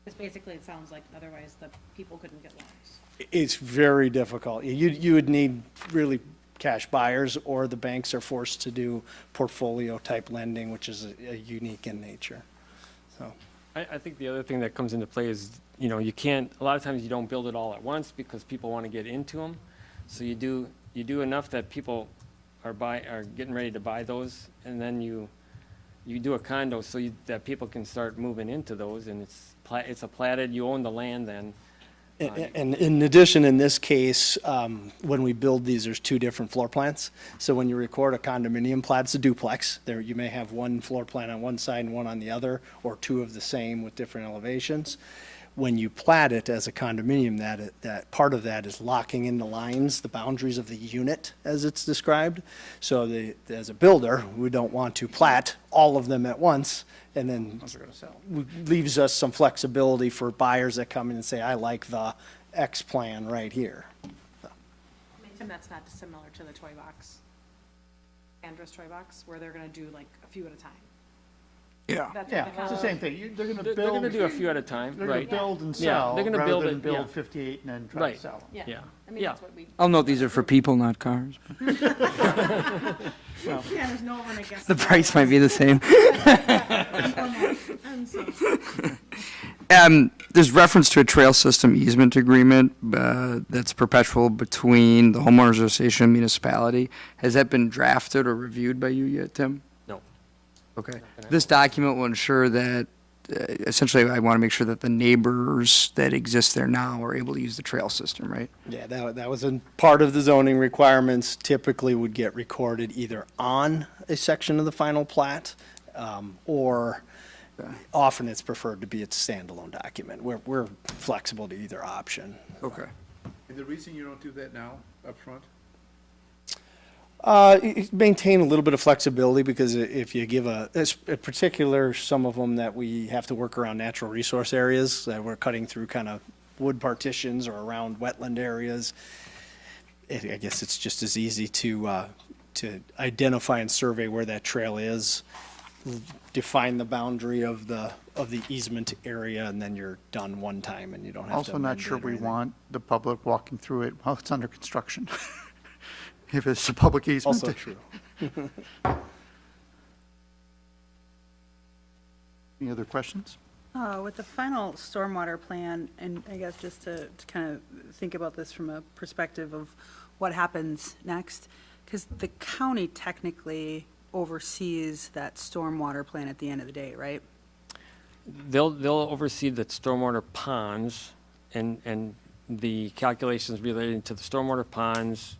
Because basically it sounds like otherwise the people couldn't get loans. It's very difficult. You would need really cash buyers, or the banks are forced to do portfolio type lending, which is unique in nature. So, I think the other thing that comes into play is, you can't, a lot of times you don't build it all at once because people want to get into them. So you do enough that people are getting ready to buy those, and then you do a condo so that people can start moving into those, and it's a platted, you own the land then. and in addition, in this case, when we build these, there's two different floor plans. So when you record a condominium plat, it's a duplex. There, you may have one floor plan on one side and one on the other, or two of the same with different elevations. When you plat it as a condominium, that part of that is locking in the lines, the boundaries of the unit as it's described. So as a builder, we don't want to plat all of them at once, and then leaves us some flexibility for buyers that come in and say, I like the X plan right here. Tim, that's not dissimilar to the toy box, Andrus toy box, where they're gonna do like a few at a time. Yeah. That's Yeah, what it's the same thing. They're gonna build. They're gonna do a few at a time, They're gonna right? build and Yeah, sell, they're gonna rather build than it, yeah. build 58 and then try Right. to sell them. Yeah, Yeah. I mean, Yeah. that's what we. I'll note these are for people, not cars. Yeah, there's no one, I guess. The price might be the same. And so, There's reference to a trail system easement agreement that's perpetual between the homeowners association and municipality. Has that been drafted or reviewed by you yet, Tim? No. Okay. This document will ensure that, essentially, I want to make sure that the neighbors that exist there now are able to use the trail system, right? Yeah, that was a part of the zoning requirements, typically would get recorded either on a section of the final plat, or often it's preferred to be a standalone document. We're flexible to either option. Okay. And the reason you don't do that now, up front? Maintain a little bit of flexibility, because if you give a particular, some of them that we have to work around natural resource areas, that we're cutting through kind of wood partitions or around wetland areas, I guess it's just as easy to identify and survey where that trail is, define the boundary of the easement area, and then you're done one time and you don't have to Also not amend sure it or we anything. want the public walking through it while it's under construction. If it's a public easement. Also true. Any other questions? With the final stormwater plan, and I guess just to kind of think about this from a perspective of what happens next, because the county technically oversees that stormwater plan at the end of the day, right? They'll oversee the stormwater ponds and the calculations relating to the stormwater ponds,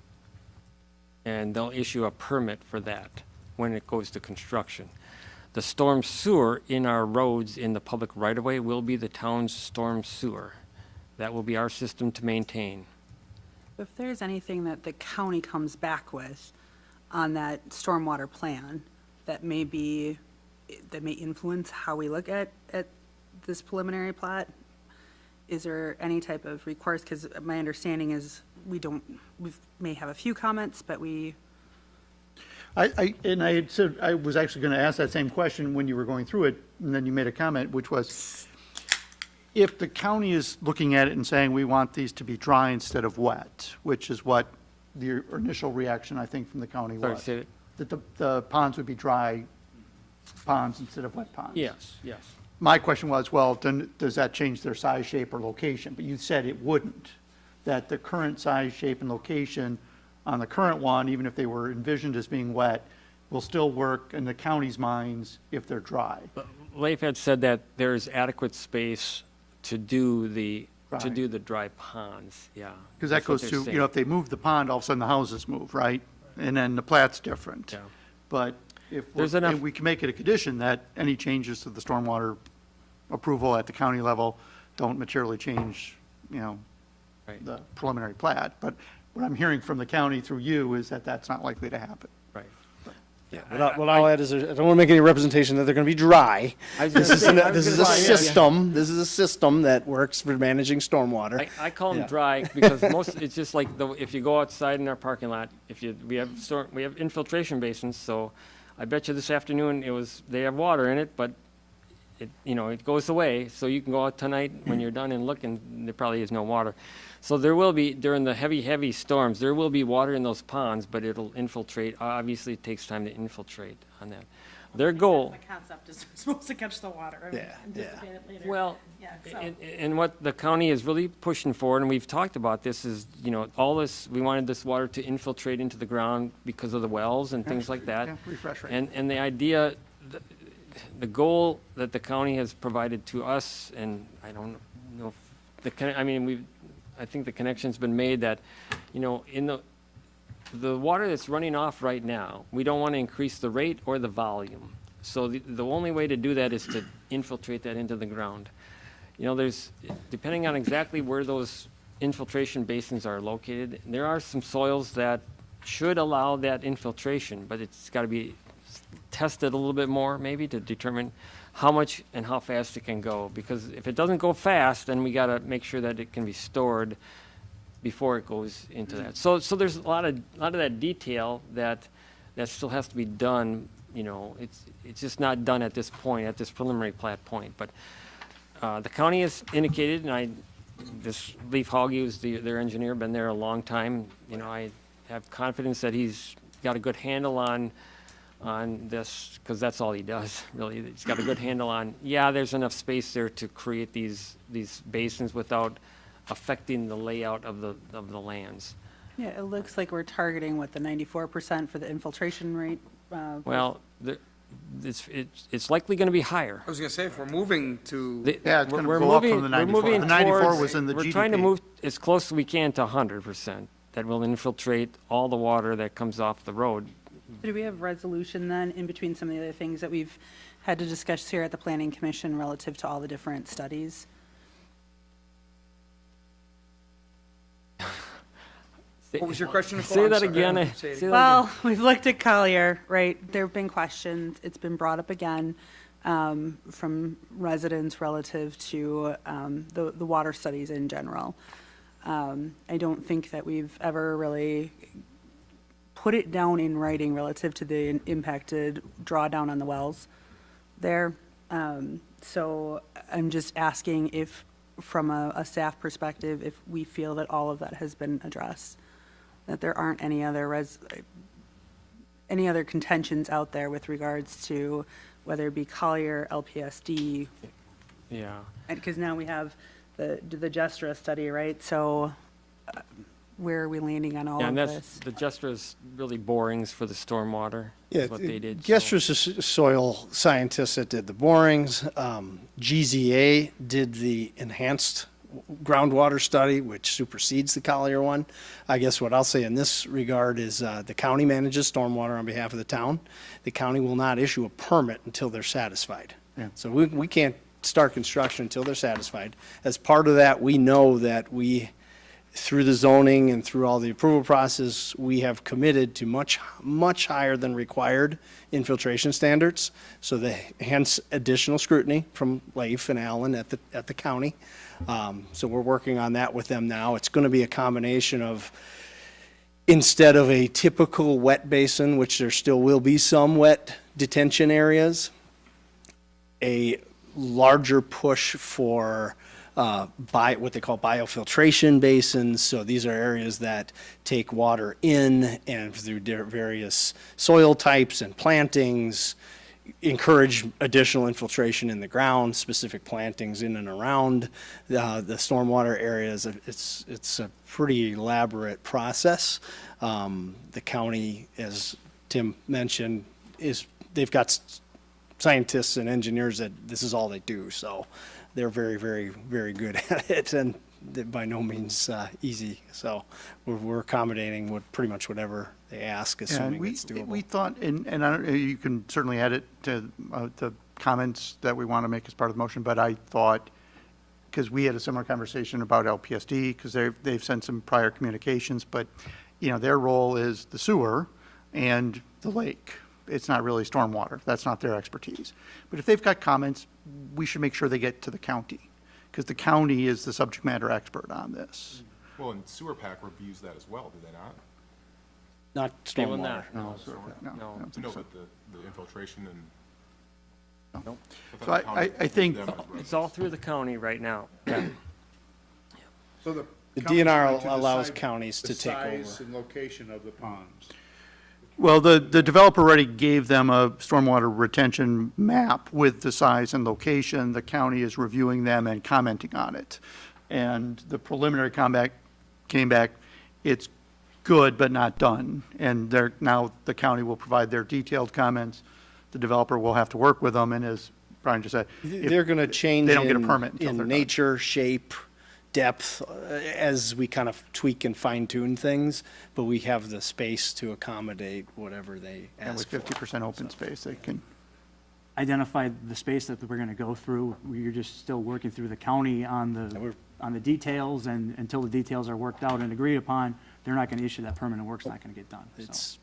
and they'll issue a permit for that when it goes to construction. The storm sewer in our roads in the public right-of-way will be the town's storm sewer. That will be our system to maintain. If there's anything that the county comes back with on that stormwater plan that may influence how we look at this preliminary plat, is there any type of recourse? Because my understanding is we may have a few comments, but I had said, I was actually going to ask that same question when you were going through it, and then you made a comment, which was, if the county is looking at it and saying, we want these to be dry instead of wet, which is what the initial reaction, I think, from the county Sorry, was. say it. That the ponds would be dry ponds instead of wet ponds. Yes. My question was, well, then, does that change their size, shape, or location? But you said it wouldn't, that the current size, shape, and location on the current one, even if they were envisioned as being wet, will still work in the county's minds if they're dry. Leif had said that there is adequate space to do the dry ponds, yeah. Because that That's what goes they're to, saying. if they move the pond, all of a sudden the houses move, right? And then the plat's different. Yeah. But if, There's enough- and we can make it a condition that any changes to the stormwater approval at the county level don't materially change, Right. the preliminary plat. But what I'm hearing from the county through you is that that's not likely to happen. Right. Yeah. What I'll add is, I don't want to make any representation that they're going to be dry. This is a system that works for managing stormwater. I call them Yeah. dry because it's just like if you go outside in our parking lot, we have infiltration basins, so I bet you this afternoon they have water in it, but it goes away, so you can go out tonight when you're done and look, and there probably is no water. So there will be, during the heavy storms, there will be water in those ponds, but it'll infiltrate. Obviously, it takes time to infiltrate on that. Their goal. The concept is we're supposed to catch the water and Yeah, dissipate it later. Well, Yeah, so. and what the county is really pushing for, and we've talked about this, is, all this, we wanted this water to infiltrate into the ground because of the wells and things like that. Yeah, refresh rate. And the idea, the goal that the county has provided to us, and I don't know, I think the connection's been made that, in the water that's running off right now, we don't want to increase the rate or the volume. So the only way to do that is to infiltrate that into the ground. Depending on exactly where those infiltration basins are located, there are some soils that should allow that infiltration, but it's got to be tested a little bit more maybe to determine how much and how fast it can go. Because if it doesn't go fast, then we got to make sure that it can be stored before it goes into that. So there's a lot of that detail that still has to be done. It's just not done at this point, at this preliminary plat point. But the county has indicated, and this Leif Hauge, who's their engineer, been there a long time. I have confidence that he's got a good handle on this, because that's all he does, really. He's got a good handle on, there's enough space there to create these basins without affecting the layout of the lands. yeah, it looks like we're targeting the 94% for the infiltration rate. Well, it's likely going to be higher. I was gonna say, if we're moving to, Yeah, it's gonna We're go up moving- from the 94. We're moving The 94 towards- was in the We're trying to GDP. move as close as we can to 100%. That will infiltrate all the water that comes off the road. Do we have resolution then in between some of the other things that we've had to discuss here at the Planning Commission relative to all the different studies? what was your question, Nicole? Say I'm that sorry. again. Say it Say that Well, we've looked at Collier, right? There have been questions. It's been brought up again from residents relative to the water studies in general. I don't think that we've ever really put it down in writing relative to the impacted drawdown on the wells there. So I'm just asking if, from a staff perspective, if we feel that all of that has been addressed, that there aren't any other contentions out there with regards to whether it be Collier, LPSD, Yeah. because now we have the Gestra study, right? So where are we landing on all Yeah, of and that's, this? the Gestra's really borings for the stormwater, is what they did. so- Gestra's a soil scientist that did the borings. GZA did the enhanced groundwater study, which supersedes the Collier one. I guess what I'll say in this regard is the county manages stormwater on behalf of the town. The county will not issue a permit until they're satisfied. Yeah. So we can't start construction until they're satisfied. As part of that, we know that through the zoning and through all the approval process, we have committed to much, much higher than required infiltration standards. So hence additional scrutiny from Leif and Allen at the county. So we're working on that with them now. It's going to be a combination of, instead of a typical wet basin, which there still will be some wet detention areas, a larger push for what they call biofiltration basins. So these are areas that take water in and through various soil types and plantings, encourage additional infiltration in the ground, specific plantings in and around the stormwater areas. It's a pretty elaborate process. The county, as Tim mentioned, they've got scientists and engineers that this is all they do. So they're very, very, very good at it, and by no means easy. So we're accommodating pretty much whatever they ask, assuming it's doable. We thought, and I don't, you can certainly add it to the comments that we want to make as part of the motion, but I thought, because we had a similar conversation about LPSD, because they've sent some prior communications, but, you know, their role is the sewer and the lake. It's not really stormwater. That's not their expertise. But if they've got comments, we should make sure they get to the county, because the county is the subject matter expert on this. Well, and Sewer Pack reviews that as well, do they not? Not They will stormwater. not. No, No. I don't think No, so. but the infiltration and. No. thought So I- the county I reviewed think- them as well. It's all through the county right now. So the. The county's DNR going to allows decide counties to take over. The size and location of the ponds. Well, the developer already gave them a stormwater retention map with the size and location. The county is reviewing them and commenting on it. And the preliminary comment came back, it's good but not done. And now the county will provide their detailed comments. The developer will have to work with them, and as Brian just said, if They're going to change they don't get a permit until in they're done. nature, shape, depth, as we kind of tweak and fine tune things, but we have the space to accommodate whatever they And with ask for. 50% open space, they can. Identify the space that we're gonna go through. We're just still working through the county on the details, and until the details are worked out and agreed upon, they're not gonna issue that permit, and work's not gonna get done, so. It's,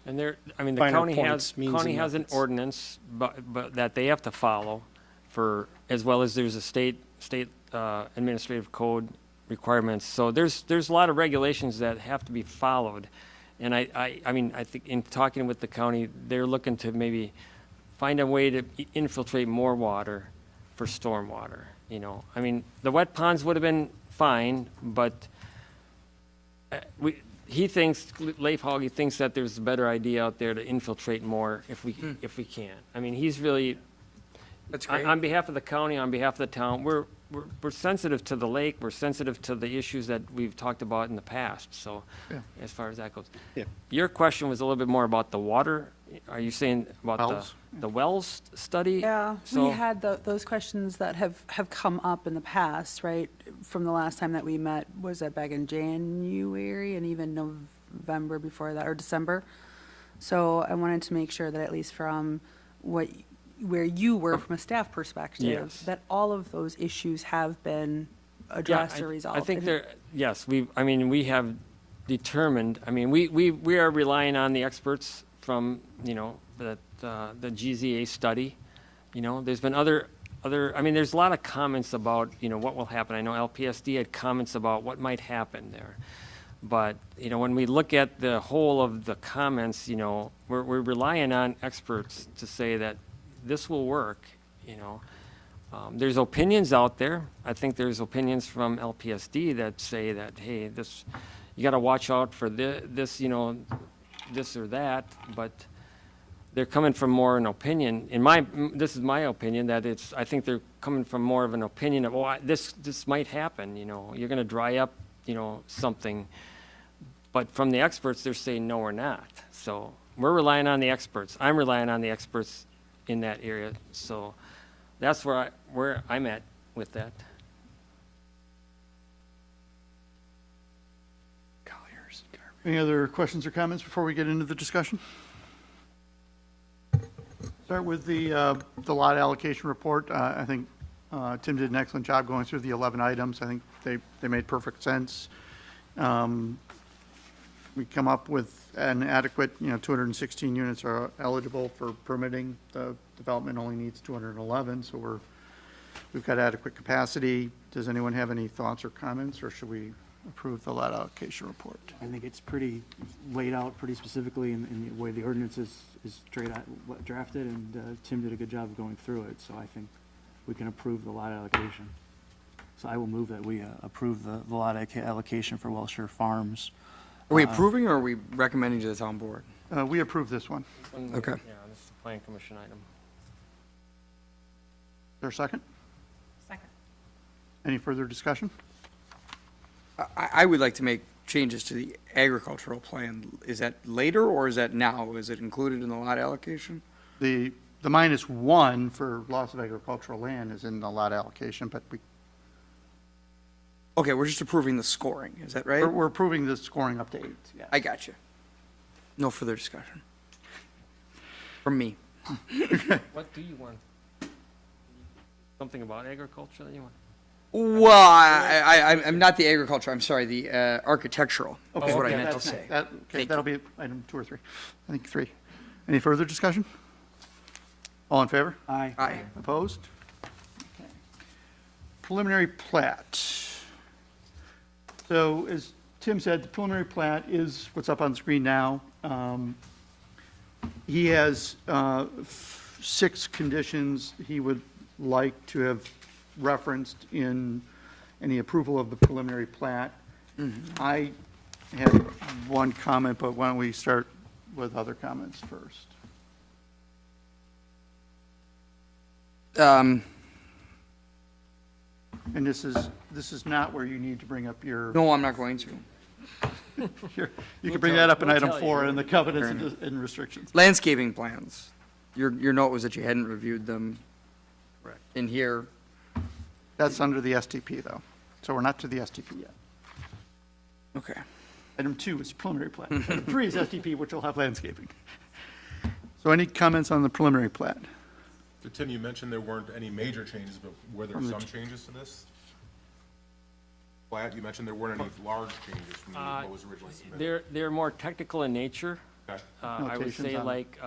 And there, I mean, the Finer county points, means county and has an methods. ordinance, but that they have to follow for, as well as there's a state administrative code requirements. So there's a lot of regulations that have to be followed. And I mean, I think in talking with the county, they're looking to maybe find a way to infiltrate more water for stormwater, you know. I mean, the wet ponds would have been fine, but Leif Hauge thinks that there's a better idea out there to infiltrate more if we can. I mean, he's really, That's great. on behalf of the county, on behalf of the town, we're sensitive to the lake, we're sensitive to the issues that we've talked about in the past, so, Yeah. as far as that goes. Yeah. Your question was a little bit more about the water, are you saying about Wells? the wells study? Yeah, So- we had those questions that have come up in the past, right? From the last time that we met, was that back in January and even November before that, or December? So I wanted to make sure that at least from where you were from a staff perspective, Yes. that all of those issues have been Yeah, addressed or resolved. I think yes, we have determined, I mean, we are relying on the experts from, you know, the GZA study. You know, there's been other, I mean, there's a lot of comments about, you know, what will happen. I know LPSD had comments about what might happen there. But, you know, when we look at the whole of the comments, you know, we're relying on experts to say that this will work, you know. There's opinions out there. I think there's opinions from LPSD that say that, hey, you got to watch out for this, you know, this or that. But they're coming from more an opinion. This is my opinion that I think they're coming from more of an opinion of, oh, this might happen. You know, you're going to dry up, you know, something. But from the experts, they're saying no, we're not. So we're relying on the experts. I'm relying on the experts in that area. So that's where I'm at with that. Any other questions or comments before we get into the discussion? Start with the lot allocation report. I think Tim did an excellent job going through the 11 items. I think they made perfect sense. We come up with an adequate, 216 units are eligible for permitting. The development only needs 211, so we've got adequate capacity. Does anyone have any thoughts or comments, or should we approve the lot allocation report? I think it's pretty laid out pretty specifically in the way the ordinance is drafted, and Tim did a good job of going through it, so I think we can approve the lot allocation. So I will move that we approve the lot allocation for Welshire Farms. Are we approving or are we recommending to the town board? We approve this one. Okay. Yeah, this is the plan commission item. Is there a second? Second. Any further discussion? I would like to make changes to the agricultural plan. Is that later or is that now? Is it included in the lot allocation? The -1 for loss of agricultural land is in the lot allocation, but Okay, we're just approving the scoring, is that right? we're approving the scoring up to 8, yeah. I got you. No further discussion. From me. What do you want? Something about agriculture that you want? Well, I'm not the agriculture, I'm sorry, the architectural is what I meant to that's- say. Okay, Thank that'll be item 2 or 3. I think 3. Any further discussion? All in favor? Aye. Aye. Opposed? Okay. Preliminary plat. So as Tim said, the preliminary plat is what's up on the screen now. He has 6 conditions he would like to have referenced in any approval of the preliminary plat. I had one comment, but why don't we start with other comments first? And this is not where you need to bring up your, No, I'm not going to. you can bring that up in we'll item tell 4 you. in the covenants and restrictions. Landscaping plans. Your note was that you hadn't reviewed them Correct. in here. That's under the STP, though. So we're not to the STP yet. Okay. Item 2 is preliminary plat. Item 3 is STP, which will have landscaping. So any comments on the preliminary plat? So Tim, you mentioned there weren't any major changes, but were there some changes to this? Plat, you mentioned there weren't any large changes from what was originally submitted. They're more technical in nature. Okay. I would Notations say on it. like,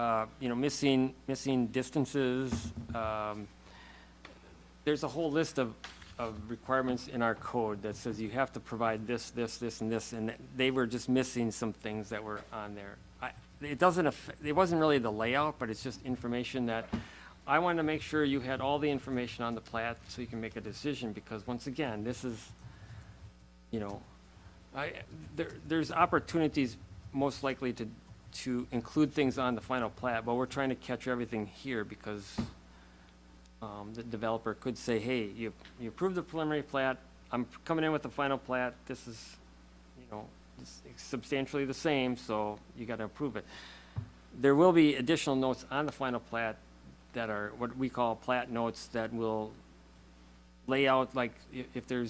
missing distances. There's a whole list of requirements in our code that says you have to provide this, this, this, and this, and they were just missing some things that were on there. It wasn't really the layout, but it's just information that I wanted to make sure you had all the information on the plat so you can make a decision, because once again, this is, there's opportunities most likely to include things on the final plat, but we're trying to catch everything here because the developer could say, hey, you approved the preliminary plat, I'm coming in with the final plat, this is, it's substantially the same, so you gotta approve it. There will be additional notes on the final plat that are what we call plat notes that will lay out, like, if there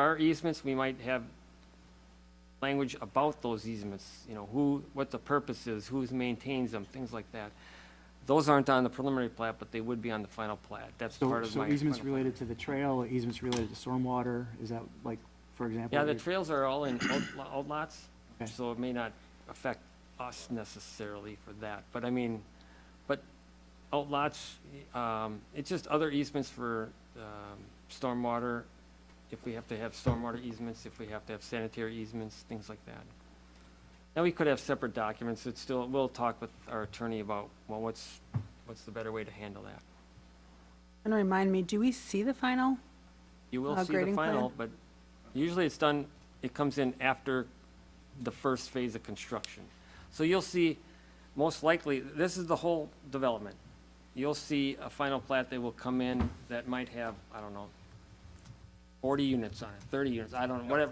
are easements, we might have language about those easements, what the purpose is, who maintains them, things like that. Those aren't on the preliminary plat, but they would be on the final plat. That's part of my. So easements final plat. related to the trail, easements related to stormwater, is that like, for example? Yeah, the trails are all in outlots, Okay. so it may not affect us necessarily for that. But outlots, it's just other easements for stormwater, if we have to have stormwater easements, if we have to have sanitary easements, things like that. Now, we could have separate documents. We'll talk with our attorney about, well, what's the better way to handle that. And remind me, do we see the final? You will see the Grading final, plan? but usually it comes in after the first phase of construction. So you'll see, most likely, this is the whole development. You'll see a final plat that will come in that might have, I don't know, 40 units on it, 30 units, I don't know, whatever,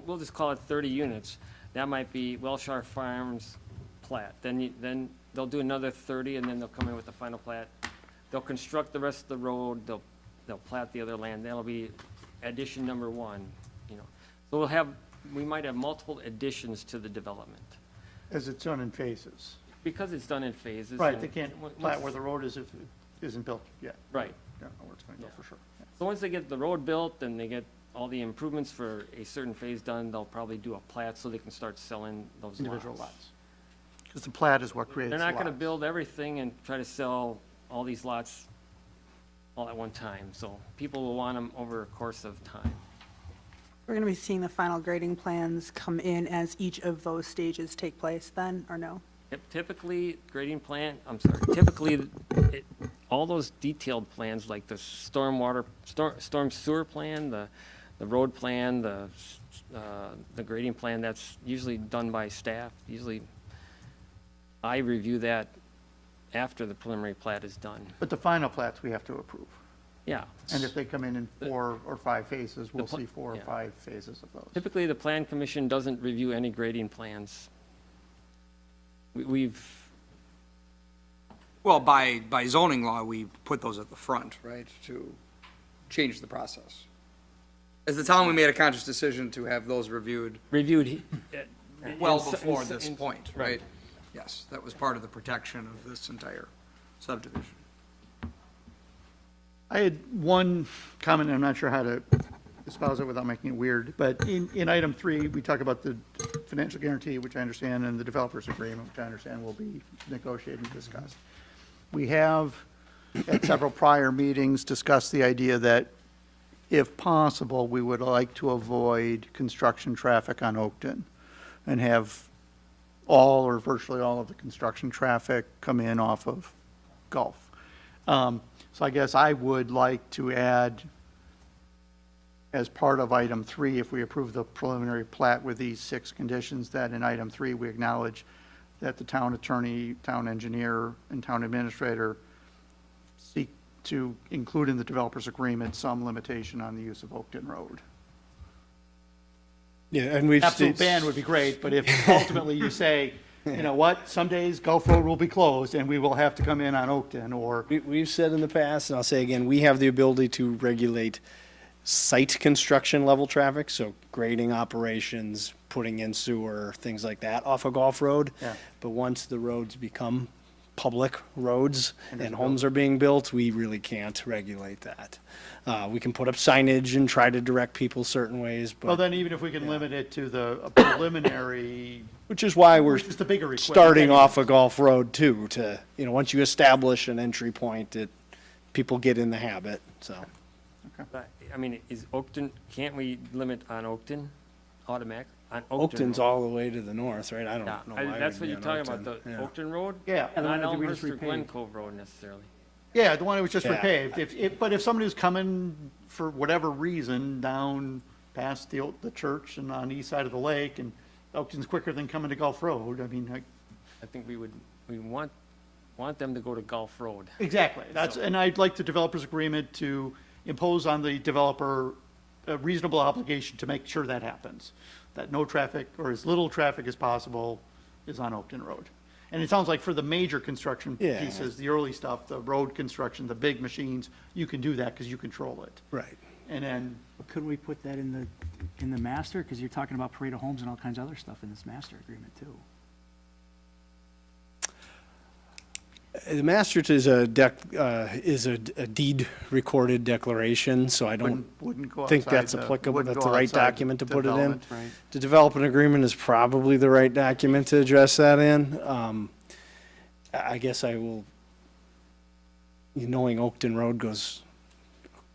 we'll just call it 30 units. That might be Welshire Farms plat. Then they'll do another 30, and then they'll come in with the final plat. They'll construct the rest of the road, they'll plat the other land, that'll be addition number 1, So we might have multiple additions to the development, As it's done in phases. because it's done in phases. Right, and they can't once- plat where the road is if it isn't built yet. Right. Don't know where it's going to go for sure. Yeah. So once they get the road built and they get all the improvements for a certain phase done, they'll probably do a plat so they can start selling those Individual lots. lots. Because the plat is what creates They're the not gonna lots. build everything and try to sell all these lots all at one time, so people will want them over a course of time. We're going to be seeing the final grading plans come in as each of those stages take place then, or no? Typically, all those detailed plans, like the storm sewer plan, the road plan, the grading plan, that's usually done by staff. Usually, I review that after the preliminary plat is done. But the final plats we have to approve. Yeah. And if they come in 4 or 5 phases, we'll pl- see 4 or yeah. 5 phases of those. Typically, the plan commission doesn't review any grading plans. We've, Well, by zoning law, we put those at the front, right, to change the process. As the town, we made a conscious decision to have those reviewed reviewed. well in- before in- this in- point, right? Yes, that was part of the protection of this entire subdivision. I had one comment, and I'm not sure how to espouse it without making it weird, but in item 3, we talk about the financial guarantee, which I understand, and the developer's agreement, which I understand will be negotiated and discussed. We have, at several prior meetings, discussed the idea that if possible, we would like to avoid construction traffic on Oakton and have all or virtually all of the construction traffic come in off of Gulf. So I guess I would like to add, as part of item 3, if we approve the preliminary plat with these 6 conditions, that in item 3, we acknowledge that the town attorney, town engineer, and town administrator seek to include in the developer's agreement some limitation on the use of Oakton Road. Yeah, and we've. Absolute ban would be great, but if ultimately you say, you know what, some days Gulf Road will be closed and we will have to come in on Oakton, or, We've said in the past, and I'll say again, we have the ability to regulate site construction level traffic, so grading operations, putting in sewer, things like that off of Gulf Road. Yeah. But once the roads become public roads and homes are being built, we really can't regulate that. We can put up signage and try to direct people certain ways, well, but, then even if we can limit it to a preliminary, which is why we're which is the bigger equipment. starting anyway. off of Gulf Road too, to, once you establish an entry point, people get in the habit, so. But, I mean, is Oakton, can't we limit on Oakton automatic, on Oakton? Oakton's Road? all the way to the north, right? I don't know Yeah, why that's we'd what be you're on talking about, the Yeah. Oakton Road? Yeah. the one Not that we just Elmhurst or Glen repaved. Cove Road necessarily. Yeah, the one that was just Yeah. repaved. But if somebody was coming for whatever reason down past the church and on the east side of the lake, and Oakton's quicker than coming to Gulf Road, I mean, I think we want them to go to Gulf Road. exactly. And I'd like the developer's agreement to impose on the developer a reasonable obligation to make sure that happens. That no traffic, or as little traffic as possible, is on Oakton Road. And it sounds like for the major construction Yeah. pieces, the early stuff, the road construction, the big machines, you can do that because you control it. Right. And then, Couldn't we put that in the master? Because you're talking about Pareto Homes and all kinds of other stuff in this master agreement too. The master is a deed recorded declaration, so I don't wouldn't go think outside that's applicable, wouldn't that's go the right outside document to put it in. development. Right. The development agreement is probably the right document to address that in. I guess I will, knowing Oakton Road goes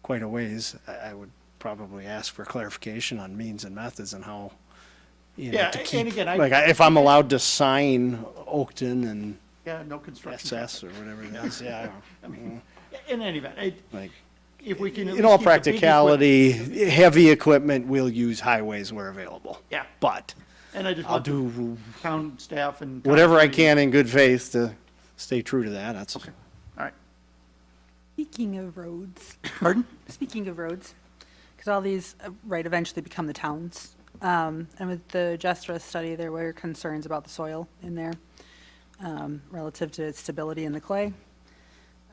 quite a ways, I would probably ask for clarification on means and methods and how, Yeah, to and keep, again, like, if I'm allowed to sign Oakton and Yeah, no construction. SS or whatever it is, yeah. In any event, Like, if we can. at in least all keep the big practicality, heavy equipment will use highways where available. Yeah. But And I just I'll want the do town staff and. whatever I can in good faith to stay true to that. That's, All right. Speaking of roads, Pardon? speaking of roads, because all these, right, eventually become the towns. And with the Gestra study, there were concerns about the soil in there, relative to its stability in the clay.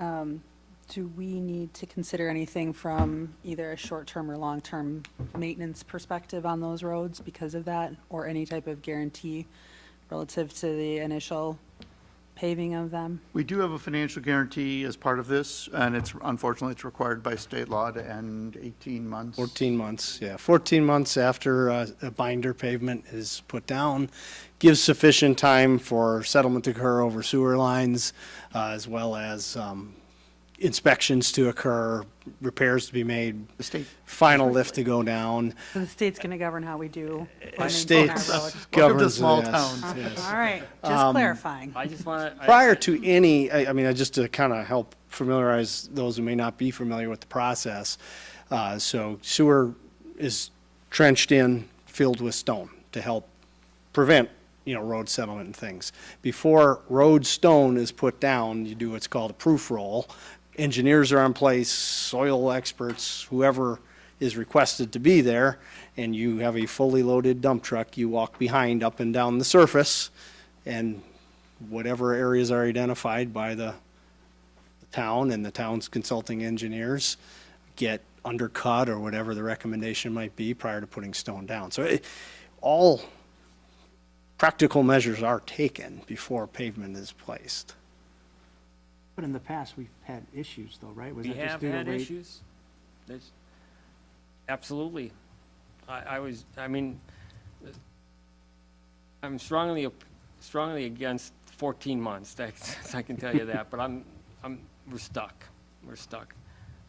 Do we need to consider anything from either a short-term or long-term maintenance perspective on those roads because of that? Or any type of guarantee relative to the initial paving of them? We do have a financial guarantee as part of this, and unfortunately, it's required by state law to end 18 months. 14 months, yeah. 14 months after a binder pavement is put down gives sufficient time for settlement to occur over sewer lines, as well as inspections to occur, repairs to be made, The state final lift to go down. So the state's going to govern how we do funding State on our road. Welcome to governs, small yes, towns. yes. All right, just clarifying. I just want to. Prior to any, I mean, just to kind of help familiarize those who may not be familiar with the process, so sewer is trenched in, filled with stone to help prevent, road settlement and things. Before road stone is put down, you do what's called a proof roll. Engineers are in place, soil experts, whoever is requested to be there, and you have a fully loaded dump truck. You walk behind up and down the surface, and whatever areas are identified by the town and the town's consulting engineers get undercut or whatever the recommendation might be prior to putting stone down. So all practical measures are taken before pavement is placed. But in the past, we've had issues though, right? Was We that just have due to had weight? issues. Absolutely. I'm strongly against 14 months, I can tell you that, but we're stuck. We're stuck.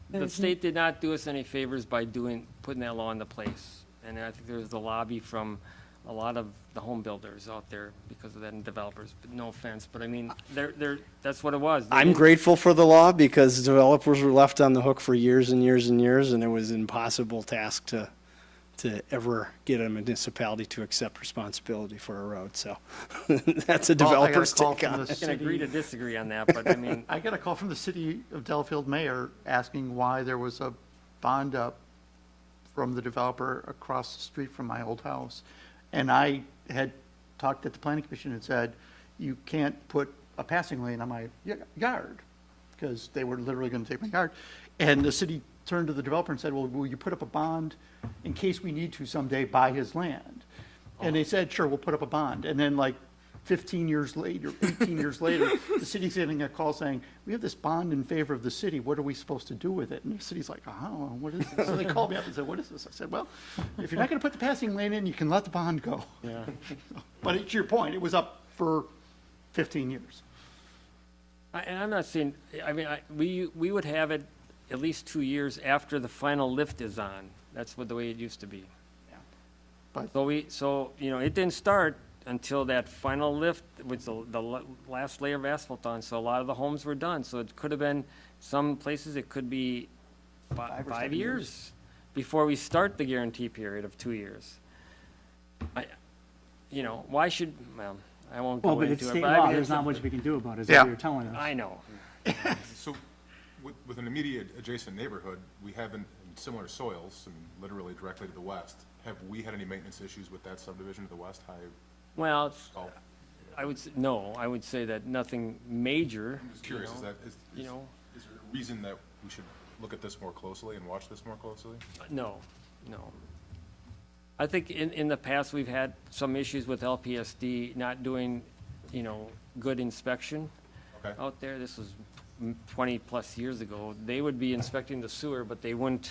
The state did not do us any favors by putting that law into place. And I think there was the lobby from a lot of the home builders out there because of that, and developers, but no offense, but I mean, that's what it was. They I'm didn't- grateful for the law because developers were left on the hook for years and years and years, and it was an impossible task to ever get a municipality to accept responsibility for a road, so that's a Well, I got a developer's call take from on the it. I can agree to city- disagree on that, but I mean, I got a call from the city of Delafield mayor asking why there was a bond up from the developer across the street from my old house. And I had talked at the planning commission and said, you can't put a passing lane on my yard, because they were literally going to take my yard. And the city turned to the developer and said, well, will you put up a bond in case we need to someday buy his land? And they said, sure, we'll put up a bond. And then like 15 years later, 18 years later, the city's getting a call saying, we have this bond in favor of the city, what are we supposed to do with it? And the city's like, oh, what is this? So they called me up and said, what is this? I said, well, if you're not going to put the passing lane in, you can let the bond go. yeah. But to your point, it was up for 15 years. And I'm not saying, we would have it at least 2 years after the final lift is on. That's the way it used to be. But So it didn't start until that final lift, with the last layer of asphalt on, so a lot of the homes were done. So it could have been, some places it could be 5 years before we start the guarantee period of 2 years. Why should, well, I won't Well, go but into it's it. state but I law, mean, there's it's- not much we can do about it, is Yeah. what you're telling us. I know. So with an immediate adjacent neighborhood, we have in similar soils and literally directly to the west. Have we had any maintenance issues with that subdivision to the west? Well, Oh, I would say that nothing major. I'm just curious, is there you know. a reason that we should look at this more closely and watch this more closely? No. I think in the past, we've had some issues with LPSD not doing, good inspection Okay. out there. This was 20-plus years ago. They would be inspecting the sewer, but they would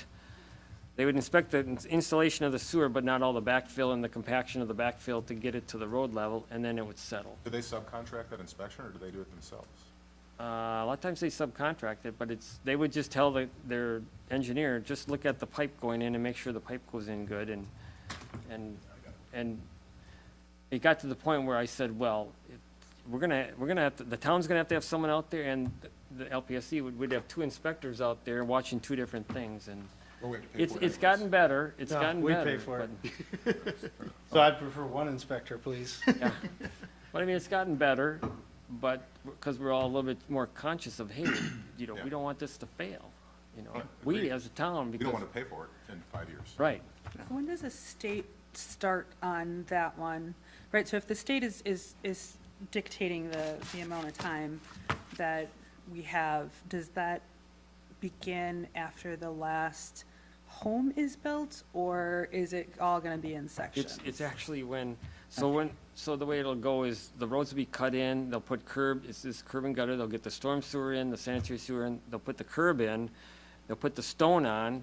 inspect the installation of the sewer, but not all the backfill and the compaction of the backfill to get it to the road level, and then it would settle. Do they subcontract that inspection, or do they do it themselves? A lot of times they subcontract it, but they would just tell their engineer, just look at the pipe going in and make sure the pipe goes in good, and it got to the point where I said, well, we're gonna have to, the town's gonna have to have someone out there, and the LPSC would have 2 inspectors out there watching 2 different things, and Or we have to pay for it it's anyways? gotten better, it's No, gotten we better. pay for it. but- So I'd prefer one inspector, please. Yeah. But I mean, it's gotten better, but, because we're all a little bit more conscious of, hey, we Yeah. don't want this to fail, Yeah, We agreed. as a town, We because. don't want to pay for it in 5 years. Right. When does the state start on that one? Right, so if the state is dictating the amount of time that we have, does that begin after the last home is built, or is it all gonna be in sections? It's actually when, So the way it'll go is the roads will be cut in, they'll put curb, it's this curb and gutter, they'll get the storm sewer in, the sanitary sewer in, they'll put the curb in, they'll put the stone on.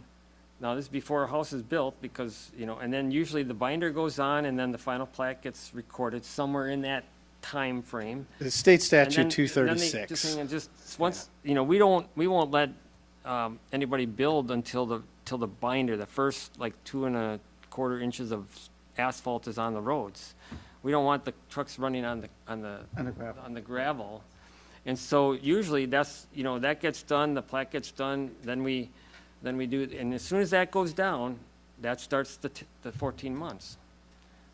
Now, this is before a house is built because, and then usually the binder goes on and then the final plat gets recorded somewhere in that time frame. The state And statute then they- just 236. hang on, just once, we won't let anybody build until the binder, the first like 2¼ inches of asphalt is on the roads. We don't want the trucks running on the gravel. And so usually that's, that gets done, the plat gets done, then we do, and as soon as that goes down, that starts the 14 months.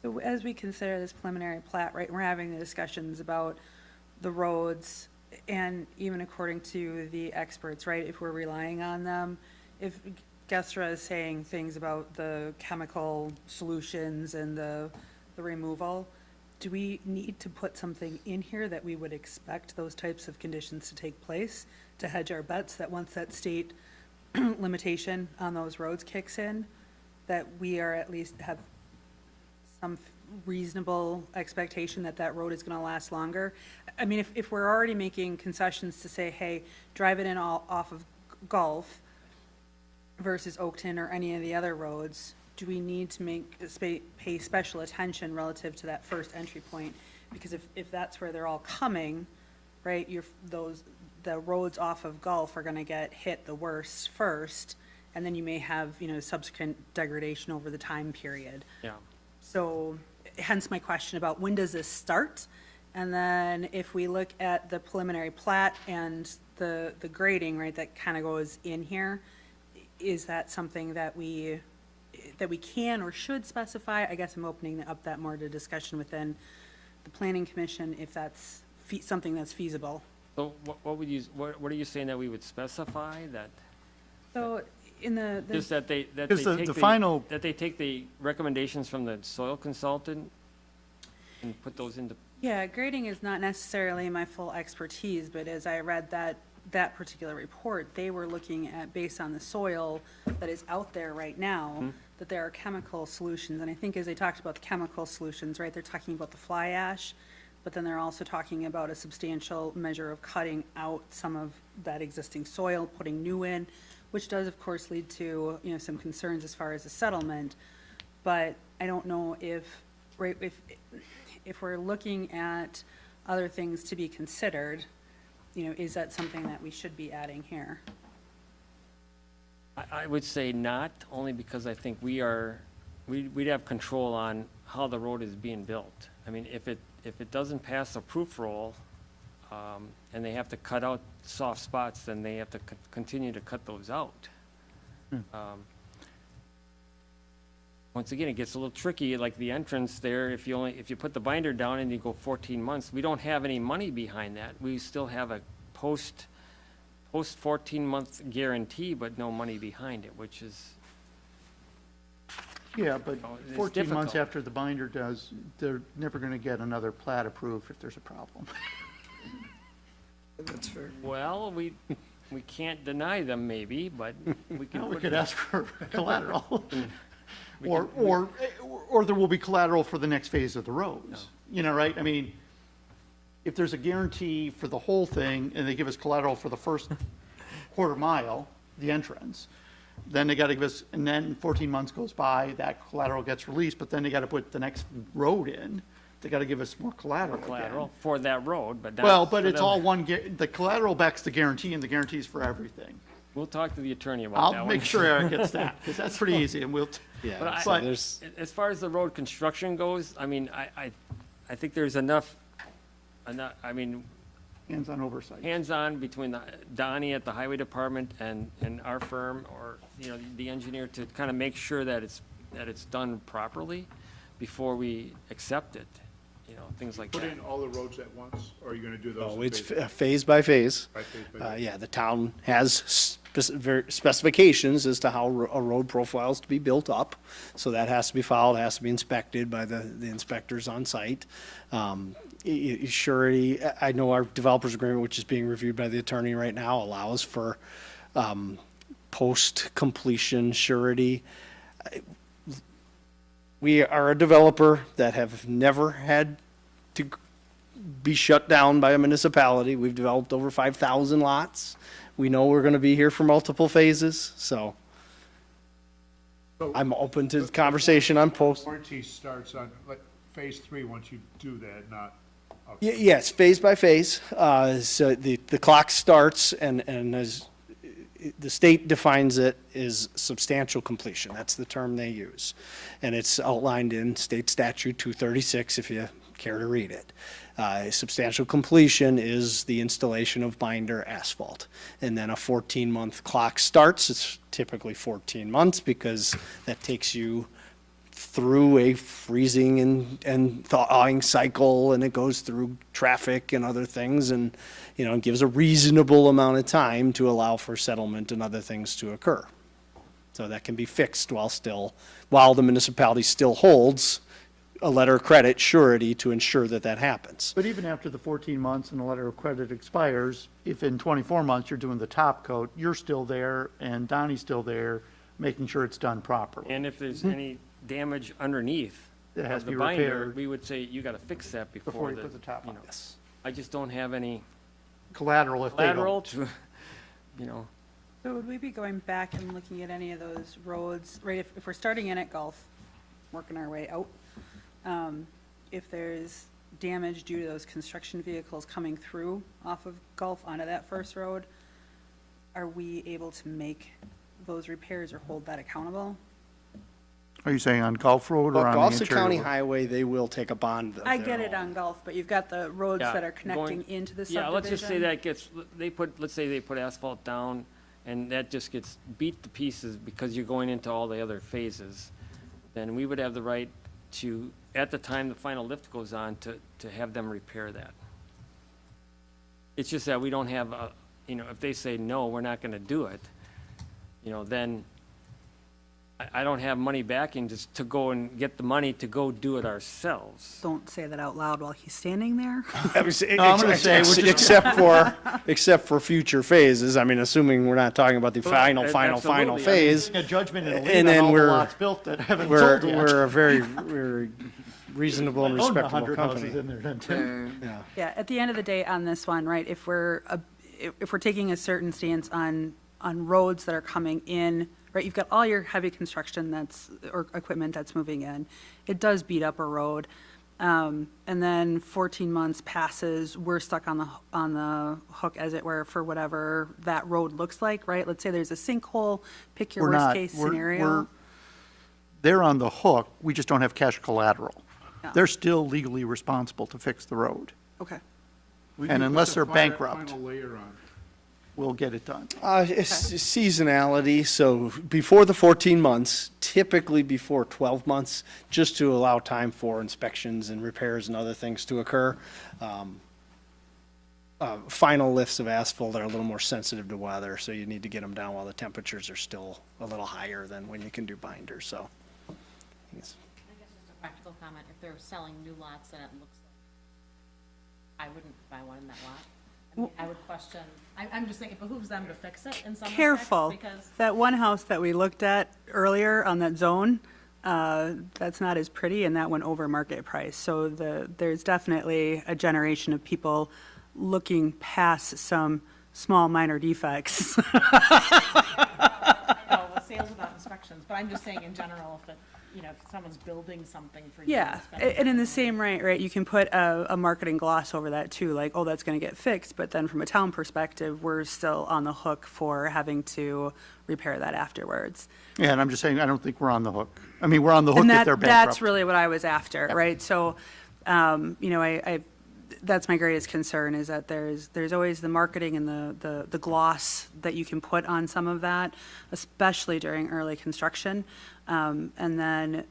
So as we consider this preliminary plat, right, we're having the discussions about the roads, and even according to the experts, right, if we're relying on them, if Gestra is saying things about the chemical solutions and the removal, do we need to put something in here that we would expect those types of conditions to take place to hedge our bets, that once that state limitation on those roads kicks in, that we are at least have some reasonable expectation that that road is going to last longer? I mean, if we're already making concessions to say, hey, drive it in all off of Gulf versus Oakton or any of the other roads, do we need to pay special attention relative to that first entry point? Because if that's where they're all coming, right, the roads off of Gulf are going to get hit the worst first, and then you may have, subsequent degradation over the time period. Yeah. So hence my question about when does this start? And then if we look at the preliminary plat and the grading, right, that kind of goes in here, is that something that we can or should specify? I guess I'm opening up that more to discussion within the planning commission, if that's something that's feasible. So what are you saying that we would specify that? So in the Just that they Because take the final- that they take the recommendations from the soil consultant and put those into, yeah, grading is not necessarily my full expertise, but as I read that particular report, they were looking at, based on the soil that is out there right now, that there are chemical solutions. And I think as they talked about the chemical solutions, right, they're talking about the fly ash, but then they're also talking about a substantial measure of cutting out some of that existing soil, putting new in, which does of course lead to, some concerns as far as the settlement. But I don't know if we're looking at other things to be considered, is that something that we should be adding here? I would say not, only because I think we'd have control on how the road is being built. I mean, if it doesn't pass a proof roll, and they have to cut out soft spots, then they have to continue to cut those out. Once again, it gets a little tricky, like the entrance there, if you put the binder down and you go 14 months, we don't have any money behind that. We still have a post 14-month guarantee, but no money behind it, which is, Yeah, but it's 14 months difficult. after the binder does, they're never going to get another plat approved if there's a problem. That's fair. well, we can't deny them maybe, but we can. Well, we put could it- ask for collateral. Or there will be collateral for the next phase of the roads. Right? I mean, if there's a guarantee for the whole thing and they give us collateral for the first quarter mile, the entrance, then they got to give us, and then 14 months goes by, that collateral gets released, but then they got to put the next road in. They got to give us more collateral again. Collateral for that road, but not. Well, but for it's them. all the collateral backs the guarantee, and the guarantee's for everything. We'll talk to the attorney about that I'll one. make sure Eric gets that, because that's pretty easy, and But Yeah, I- so there's, As far as the road construction goes, I mean, I think there's enough, I mean, hands-on oversight. hands-on between Donnie at the highway department and our firm, or, the engineer, to kind of make sure that it's done properly before we accept it, things like Put that. in all the roads at once, or are you gonna do those? oh, in it's phases? phase by phase. By phase by phase? Yeah, the town has specifications as to how a road profile is to be built up. So that has to be followed, has to be inspected by the inspectors on site. Surety, I know our developers agreement, which is being reviewed by the attorney right now, allows for post-completion surety. We are a developer that have never had to be shut down by a municipality. We've developed over 5,000 lots. We know we're going to be here for multiple phases, so I'm open to conversation on post. Warranty starts on, like, phase 3 once you do that, not. Yes, phase by phase. So the clock starts and as the state defines it is substantial completion. That's the term they use. And it's outlined in State Statute 236 if you care to read it. Substantial completion is the installation of binder asphalt. And then a 14-month clock starts. It's typically 14 months because that takes you through a freezing and thawing cycle, and it goes through traffic and other things, and, you know, it gives a reasonable amount of time to allow for settlement and other things to occur. So that can be fixed while the municipality still holds a letter of credit surety to ensure that that happens. But even after the 14 months and the letter of credit expires, if in 24 months you're doing the top coat, you're still there and Donnie's still there, making sure it's done properly. And if there's any damage underneath It has of to the be binder, repaired we would say, you gotta fix that before before you the, put the top you on. know. I just don't have any Collateral if they collateral don't. to, you know. So would we be going back and looking at any of those roads, right, if we're starting in at Gulf, working our way out, if there's damage due to those construction vehicles coming through off of Gulf onto that first road, are we able to make those repairs or hold that accountable? Are you saying on Gulf Road or But on the Gulf's a interior county road? highway, they will take a bond of I their get it own. on Gulf, but you've got the roads Yeah, that are connecting going- into the subdivision. Yeah, let's just say that gets, let's say they put asphalt down, and that just gets beat to pieces because you're going into all the other phases. Then we would have the right to, at the time the final lift goes on, to have them repair that. It's just that we don't have a, you know, if they say, no, we're not gonna do it, you know, then I don't have money backing just to go and get the money to go do it ourselves. Don't say that out loud while he's standing there. I'm gonna say, we're just- Except for future phases, I mean, assuming we're not talking about the final Absolutely. I mean, phase. A judgment and a And lien on then all the we're- lots built that haven't We're, sold yet. we're a very reasonable and Own the respectable 100 houses company. in there then, too. Yeah. Yeah, at the end of the day on this one, right, if we're taking a certain stance on roads that are coming in, right, you've got all your heavy construction or equipment that's moving in, it does beat up a road. And then 14 months passes, we're stuck on the hook, as it were, for whatever that road looks like, right? Let's say there's a sinkhole, pick your We're worst not. case We're- scenario. They're on the hook, we just don't have cash collateral. Yeah. They're still legally responsible to fix the road. Okay. We And do unless put they're the bankrupt. Final layer on. We'll get it done. It's seasonality, so before the 14 months, typically before 12 months, just to allow time for inspections and repairs and other things to occur. Final lifts of asphalt are a little more sensitive to weather, so you need to get them down while the temperatures are still a little higher than when you can do binders, so. I think it's- I guess just a practical comment, if they're selling new lots and it looks like, I wouldn't buy one in that lot. I mean, I would question, I'm just saying it behooves them to fix it in some respects. Careful. Because, That one house that we looked at earlier on that zone, that's not as pretty, and that went over market price. So there's definitely a generation of people looking past some small minor defects. no, well, sales without inspections, but I'm just saying in general, if it, you know, if someone's building something for you. Yeah, spending and in the money. same right, you can put a marketing gloss over that too, like, oh, that's gonna get fixed, but then from a town perspective, we're still on the hook for having to repair that afterwards. Yeah, and I'm just saying, I don't think we're on the hook. I mean, we're on the hook And if they're that's bankrupt. really what I was after, right? So, you know, I that's my greatest concern, is that there's always the marketing and the gloss that you can put on some of that, especially during early construction. And then,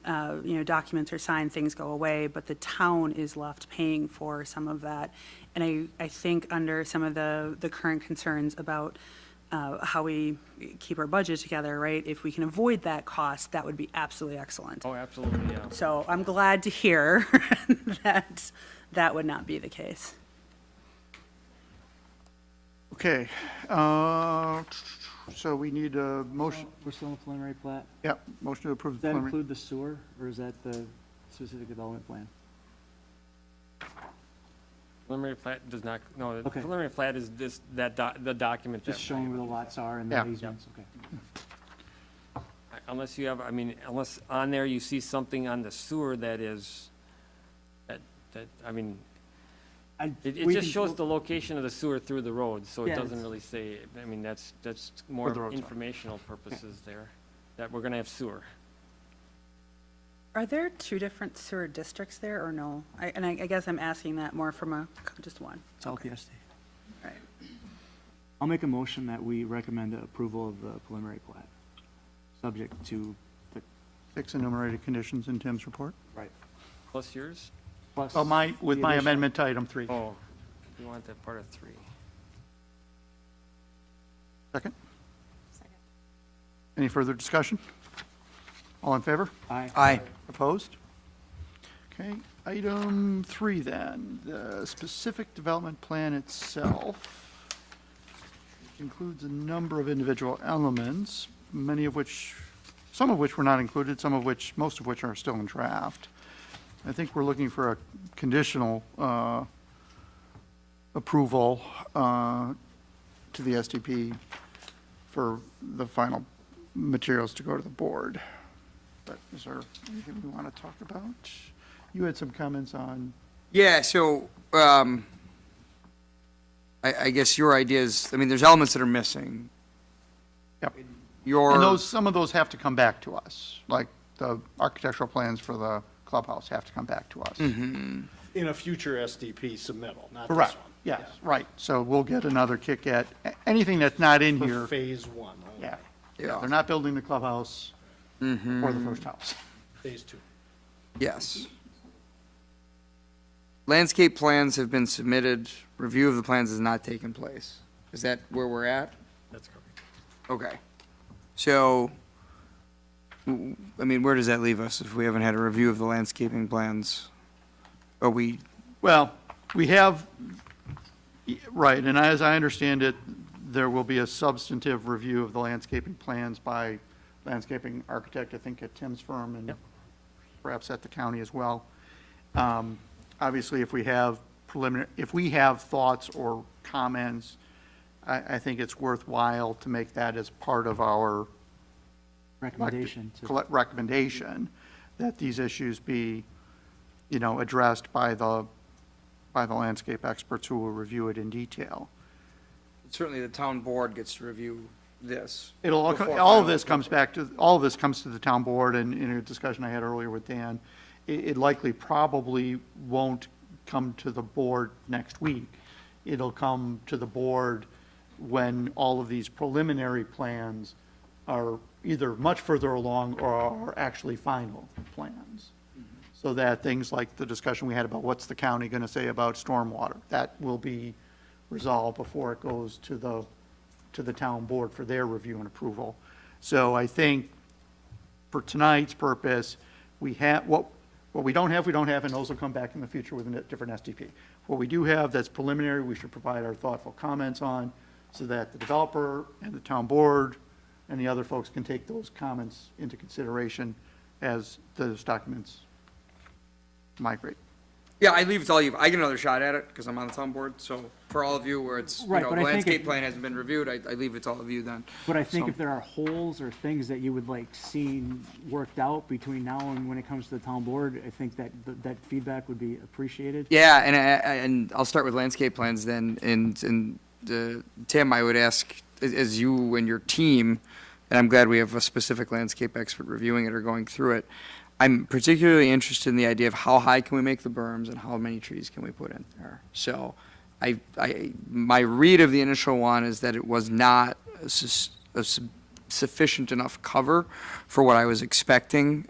you know, documents are signed, things go away, but the town is left paying for some of that. And I think under some of the current concerns about how we keep our budget together, right? If we can avoid that cost, that would be absolutely excellent. Oh, absolutely, yeah. So I'm glad to hear that that would not be the case. Okay. so we need a motion, We're still in preliminary plat. yeah, motion to approve Does the that preliminary. include the sewer, or is that the specific development plan? Preliminary plat does not, no, the Okay. preliminary plat is this, the document that. Just showing where the lots are and the Yeah. easements, okay. Unless you have, I mean, unless on there you see something on the sewer that is, I mean, it we just can- shows the location of the sewer through the road, so it Yeah, doesn't it's- really say, I mean, that's more the roads are. informational purposes there, that we're gonna have sewer. Are there two different sewer districts there or no? I guess I'm asking that more from just one. South PSD. Right. I'll make a motion that we recommend approval of the preliminary plat, subject to the, 6 enumerated conditions in Tim's report. right, Plus yours? plus. Oh, with the my additional- amendment to item 3. Oh, you want that part of 3. Second? Second. Any further discussion? All in favor? Aye. Aye. Opposed? Okay, item 3 then, the specific development plan itself includes a number of individual elements, some of which were not included, most of which are still in draft. I think we're looking for a conditional approval to the SDP for the final materials to go to the board. But is there anything we want to talk about? You had some comments on, Yeah, so, I guess your idea is, I mean, there's elements that are missing. yep. Your. And some of those have to come back to us, like the architectural plans for the clubhouse have to come back to us. In a future SDP submittal, not this one. Correct, yes, right. So we'll get another kick at anything that's not in For here. phase one only. Yeah, Yeah. they're not building the clubhouse or the first house. Phase two. Yes. Landscape plans have been submitted, review of the plans has not taken place. Is that where we're at? That's correct. Okay. So, I mean, where does that leave us if we haven't had a review of the landscaping plans? Are we, Well, we have, right, and as I understand it, there will be a substantive review of the landscaping plans by landscaping architect, I think at Tim's firm and Yep. perhaps at the county as well. Obviously, if we have thoughts or comments, I think it's worthwhile to make that as part of our Recommendation to. recommendation, that these issues be, addressed by the landscape experts who will review it in detail. certainly the town board gets to review this. All Before of final this comes all of this comes to the town board, and in a discussion I had earlier with Dan, it likely probably won't come to the board next week. It'll come to the board when all of these preliminary plans are either much further along or are actually final plans. So that things like the discussion we had about what's the county going to say about stormwater, that will be resolved before it goes to the town board for their review and approval. So I think for tonight's purpose, we have, what we don't have, and those will come back in the future with a different SDP. What we do have that's preliminary, we should provide our thoughtful comments on, so that the developer and the town board and the other folks can take those comments into consideration as those documents migrate. Yeah, I leave it to all you. I get another shot at it because I'm on the town board. So for all of you where it's, Right, the but I think landscape it- plan hasn't been reviewed, I leave it to all of you then. But I think So- if there are holes or things that you would like seen worked out between now and when it comes to the town board, I think that feedback would be appreciated. Yeah, and I'll start with landscape plans then. And Tim, I would ask, as you and your team, and I'm glad we have a specific landscape expert reviewing it or going through it. I'm particularly interested in the idea of how high can we make the berms and how many trees can we put in there. So my read of the initial one is that it was not a sufficient enough cover for what I was expecting.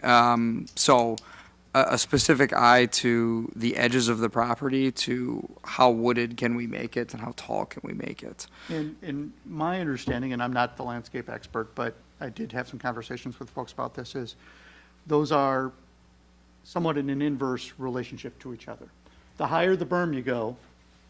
So a specific eye to the edges of the property, to how wooded can we make it and how tall can we make it. In my understanding, and I'm not the landscape expert, but I did have some conversations with folks about this, is those are somewhat in an inverse relationship to each other. The higher the berm you go,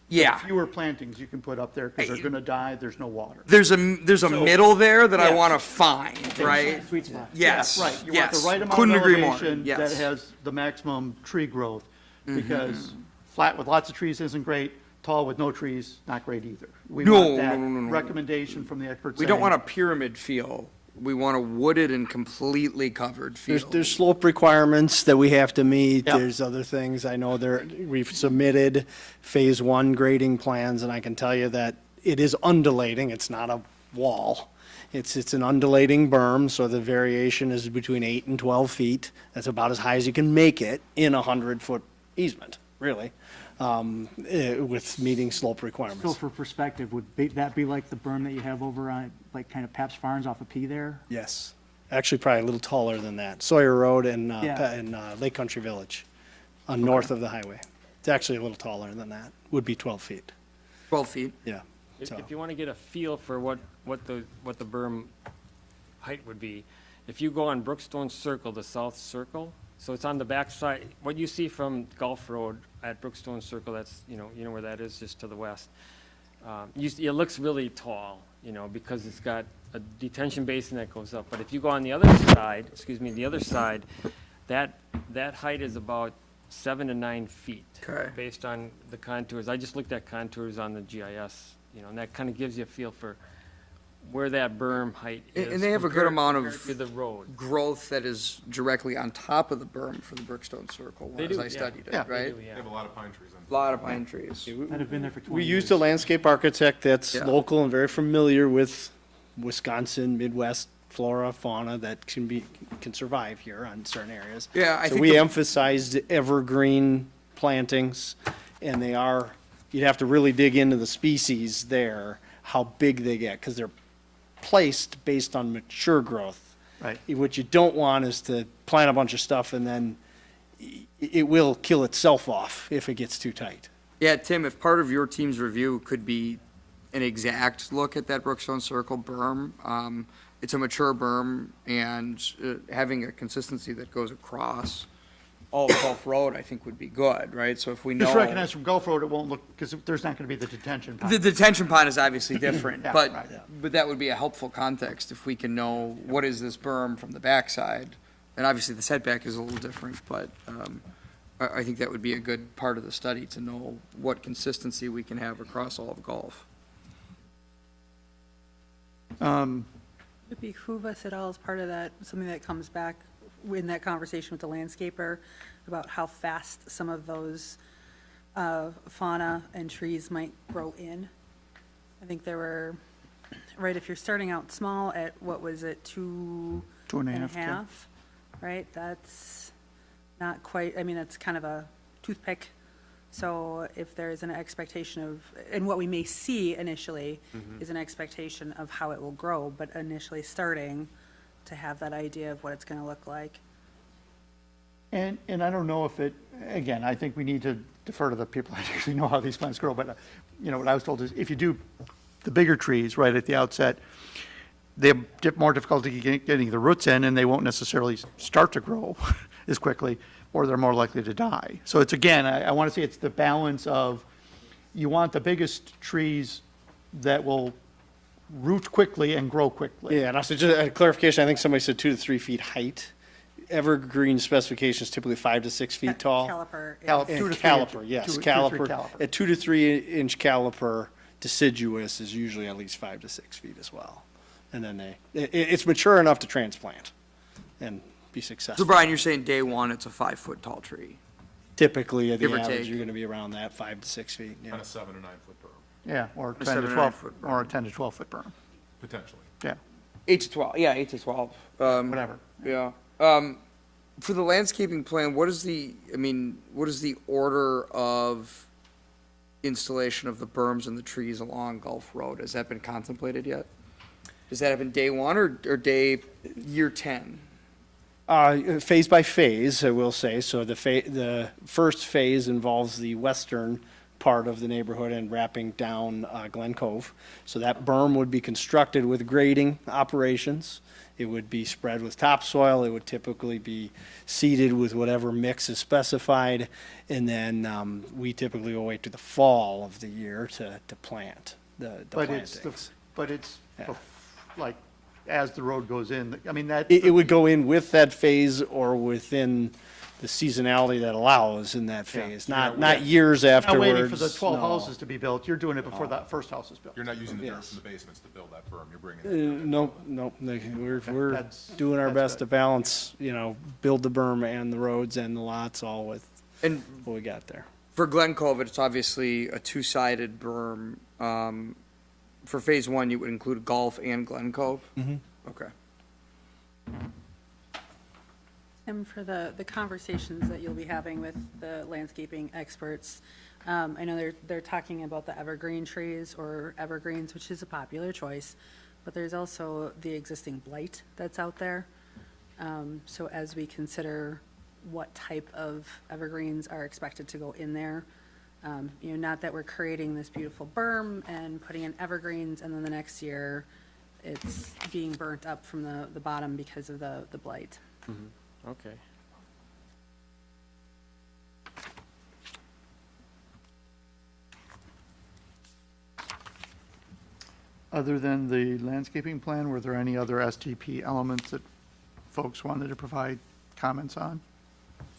Yeah. Fewer plantings you can put up there because they're going to die, there's no water. There's a middle there that I Yes. want to find, right? Sweet spot. Yes. Right, you want yes. the right amount Couldn't of agree more. elevation that Yes. has the maximum tree growth, because flat with lots of trees isn't great, tall with no trees, not great either. We No, want that no, no, no. recommendation from the experts We don't saying, want a pyramid feel. We want a wooded and completely covered There's, field. there's slope requirements that we have to meet. Yep. There's other things. I know we've submitted phase one grading plans, and I can tell you that it is undulating. It's not a wall. It's an undulating berm, so the variation is between 8 and 12 feet. That's about as high as you can make it in a 100-foot easement, really, with meeting slope So requirements. for perspective, that be like the berm that you have over on, like, kind of Pabst Farms off of P there? Yes. Actually, probably a little taller than that. Sawyer Road and, Yeah. and Lake Country Village, north of the highway. It's actually a little taller than that. Would be 12 feet. 12 feet. Yeah. If So- if you want to get a feel for what the berm height would be, if you go on Brookstone Circle, the south circle, so it's on the backside, what you see from Gulf Road at Brookstone Circle, that's, you know where that is, just to the west. It looks really tall, because it's got a detention basin that goes up. But if you go on the other side, that height is about 7 to 9 feet. Okay. Based on the contours. I just looked at contours on the GIS, and that kind of gives you a feel for where that berm height is. And they have a good amount of compared to the road. growth that is directly on top of the berm for the Brookstone Circle, They as do, I yeah. studied Yeah. it, They right? do, They yeah. have a lot of pine trees on. A lot of pine trees. That have been there for 20 We years. used a landscape architect that's Yeah. local and very familiar with Wisconsin, Midwest flora, fauna that can survive here on certain areas. Yeah, I So think we the- emphasized evergreen plantings, and you'd have to really dig into the species there, how big they get, because they're placed based on mature growth. Right. What you don't want is to plant a bunch of stuff and then it will kill itself off if it gets too tight. Yeah, Tim, if part of your team's review could be an exact look at that Brookstone Circle berm, it's a mature berm, and having a consistency that goes across all of Gulf Road, I think would be good, right? So if we know. just recognize from Gulf Road, it won't look, because there's not going to be the detention pond. The detention pond is obviously different, Yeah, but, right. but that would be a helpful context if we can know what is this berm from the backside. And obviously the setback is a little different, but I think that would be a good part of the study to know what consistency we can have across all of Gulf. Would it behoove us at all as part of that, something that comes back in that conversation with the landscaper about how fast some of those fauna and trees might grow in? I think there were, right, if you're starting out small at, what was it, 2.5, right? That's not quite, that's kind of a toothpick. So if there's an expectation of, and what we may see initially is an expectation of how it will grow, but initially starting to have that idea of what it's going to look like. And I don't know if again, I think we need to defer to the people that actually know how these plants grow, but, what I was told is if you do the bigger trees right at the outset, they have more difficulty getting the roots in, and they won't necessarily start to grow as quickly, or they're more likely to die. So it's, again, I want to say it's the balance of, you want the biggest trees that will root quickly and grow quickly. Yeah, and also just a clarification, I think somebody said 2 to 3 feet height. Evergreen specification is typically 5 to 6 feet tall. Caliper. Cal- And 2 to 3 inch- caliper, yes, 2 to 3 caliper. caliper. A 2 to 3 inch caliper deciduous is usually at least 5 to 6 feet as well. And then it's mature enough to transplant and be So successful. Brian, you're saying day one, it's a 5-foot tall tree? Typically, at the Give or average, take. you're gonna be around that 5 to 6 feet, yeah. On a 7 or 9 foot berm, Yeah, or A 10 7 to or 12, 9 foot or a 10 to 12 foot berm, potentially. yeah, 8 to 12, yeah, 8 to 12. whatever. Yeah. For the landscaping plan, what is the order of installation of the berms and the trees along Gulf Road? Has that been contemplated yet? Does that happen day one or day year 10? Phase by phase, I will say. So the first phase involves the western part of the neighborhood and wrapping down Glen Cove. So that berm would be constructed with grading operations. It would be spread with topsoil. It would typically be seeded with whatever mix is specified. And then we typically will wait to the fall of the year to plant the But it's, plantings. but it's, Yeah. like, as the road goes in, I mean, that. It would go in with that phase or within the seasonality that allows in that phase, not years Not afterwards. waiting for the 12 no. houses to be built, you're doing it before that first house is built. You're not using the dirt Yes. from the basements to build that berm, you're bringing it. No, we're That's- doing our that's best good. to balance, build the berm and the roads and the lots all with And what we got there. for Glen Cove, it's obviously a two-sided berm. For phase one, you would include Golf and Glen Cove? Mm-hmm. Okay. And for the conversations that you'll be having with the landscaping experts, I know they're talking about the evergreen trees or evergreens, which is a popular choice, but there's also the existing blight that's out there. So as we consider what type of evergreens are expected to go in there, not that we're creating this beautiful berm and putting in evergreens, and then the next year, it's being burnt up from the bottom because of the blight. Okay. Other than the landscaping plan, were there any other STP elements that folks wanted to provide comments on?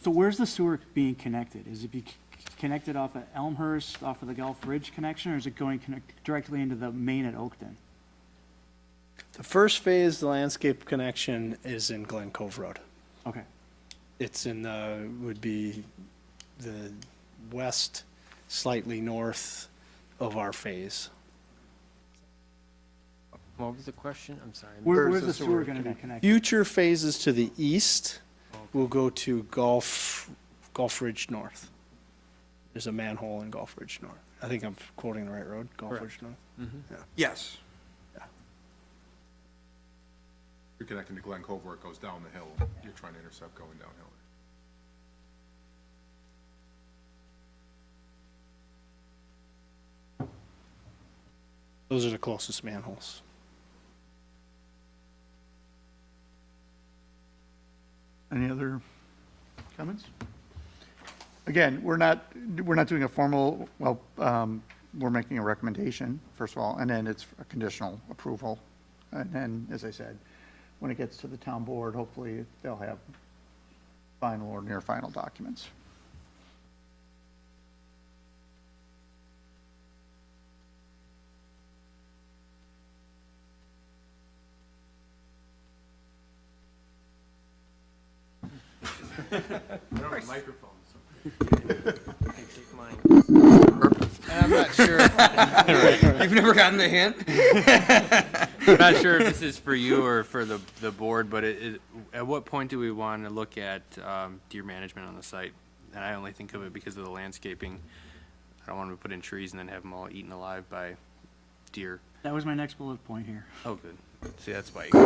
So where's the sewer being connected? Is it connected off of Elmhurst, off of the Gulf Ridge connection, or is it going directly into the main at Oakton? The first phase, the landscape connection, is in Glen Cove Road. Okay. It's would be the west, slightly north of our phase. What was the question? I'm sorry. Where's the the sewer sewer gonna be connected? Future phases to the east will go to Gulf Ridge North. There's a manhole in Gulf Ridge North. I think I'm quoting the right road, Gulf Ridge North. Yes. You're connecting to Glen Cove where it goes down the hill, you're trying to intercept going downhill. Those are the closest manholes. Any other comments? Again, we're not doing a formal, we're making a recommendation, first of all, and then it's a conditional approval. And then, as I said, when it gets to the town board, hopefully they'll have final or near final documents. Take mine. I'm not sure, You've never gotten the hint? I'm not sure if this is for you or for the board, but at what point do we want to look at deer management on the site? And I only think of it because of the landscaping. I don't want to put in trees and then have them all eaten alive by deer. That was my next bullet point here. Oh, good. See, that's why. A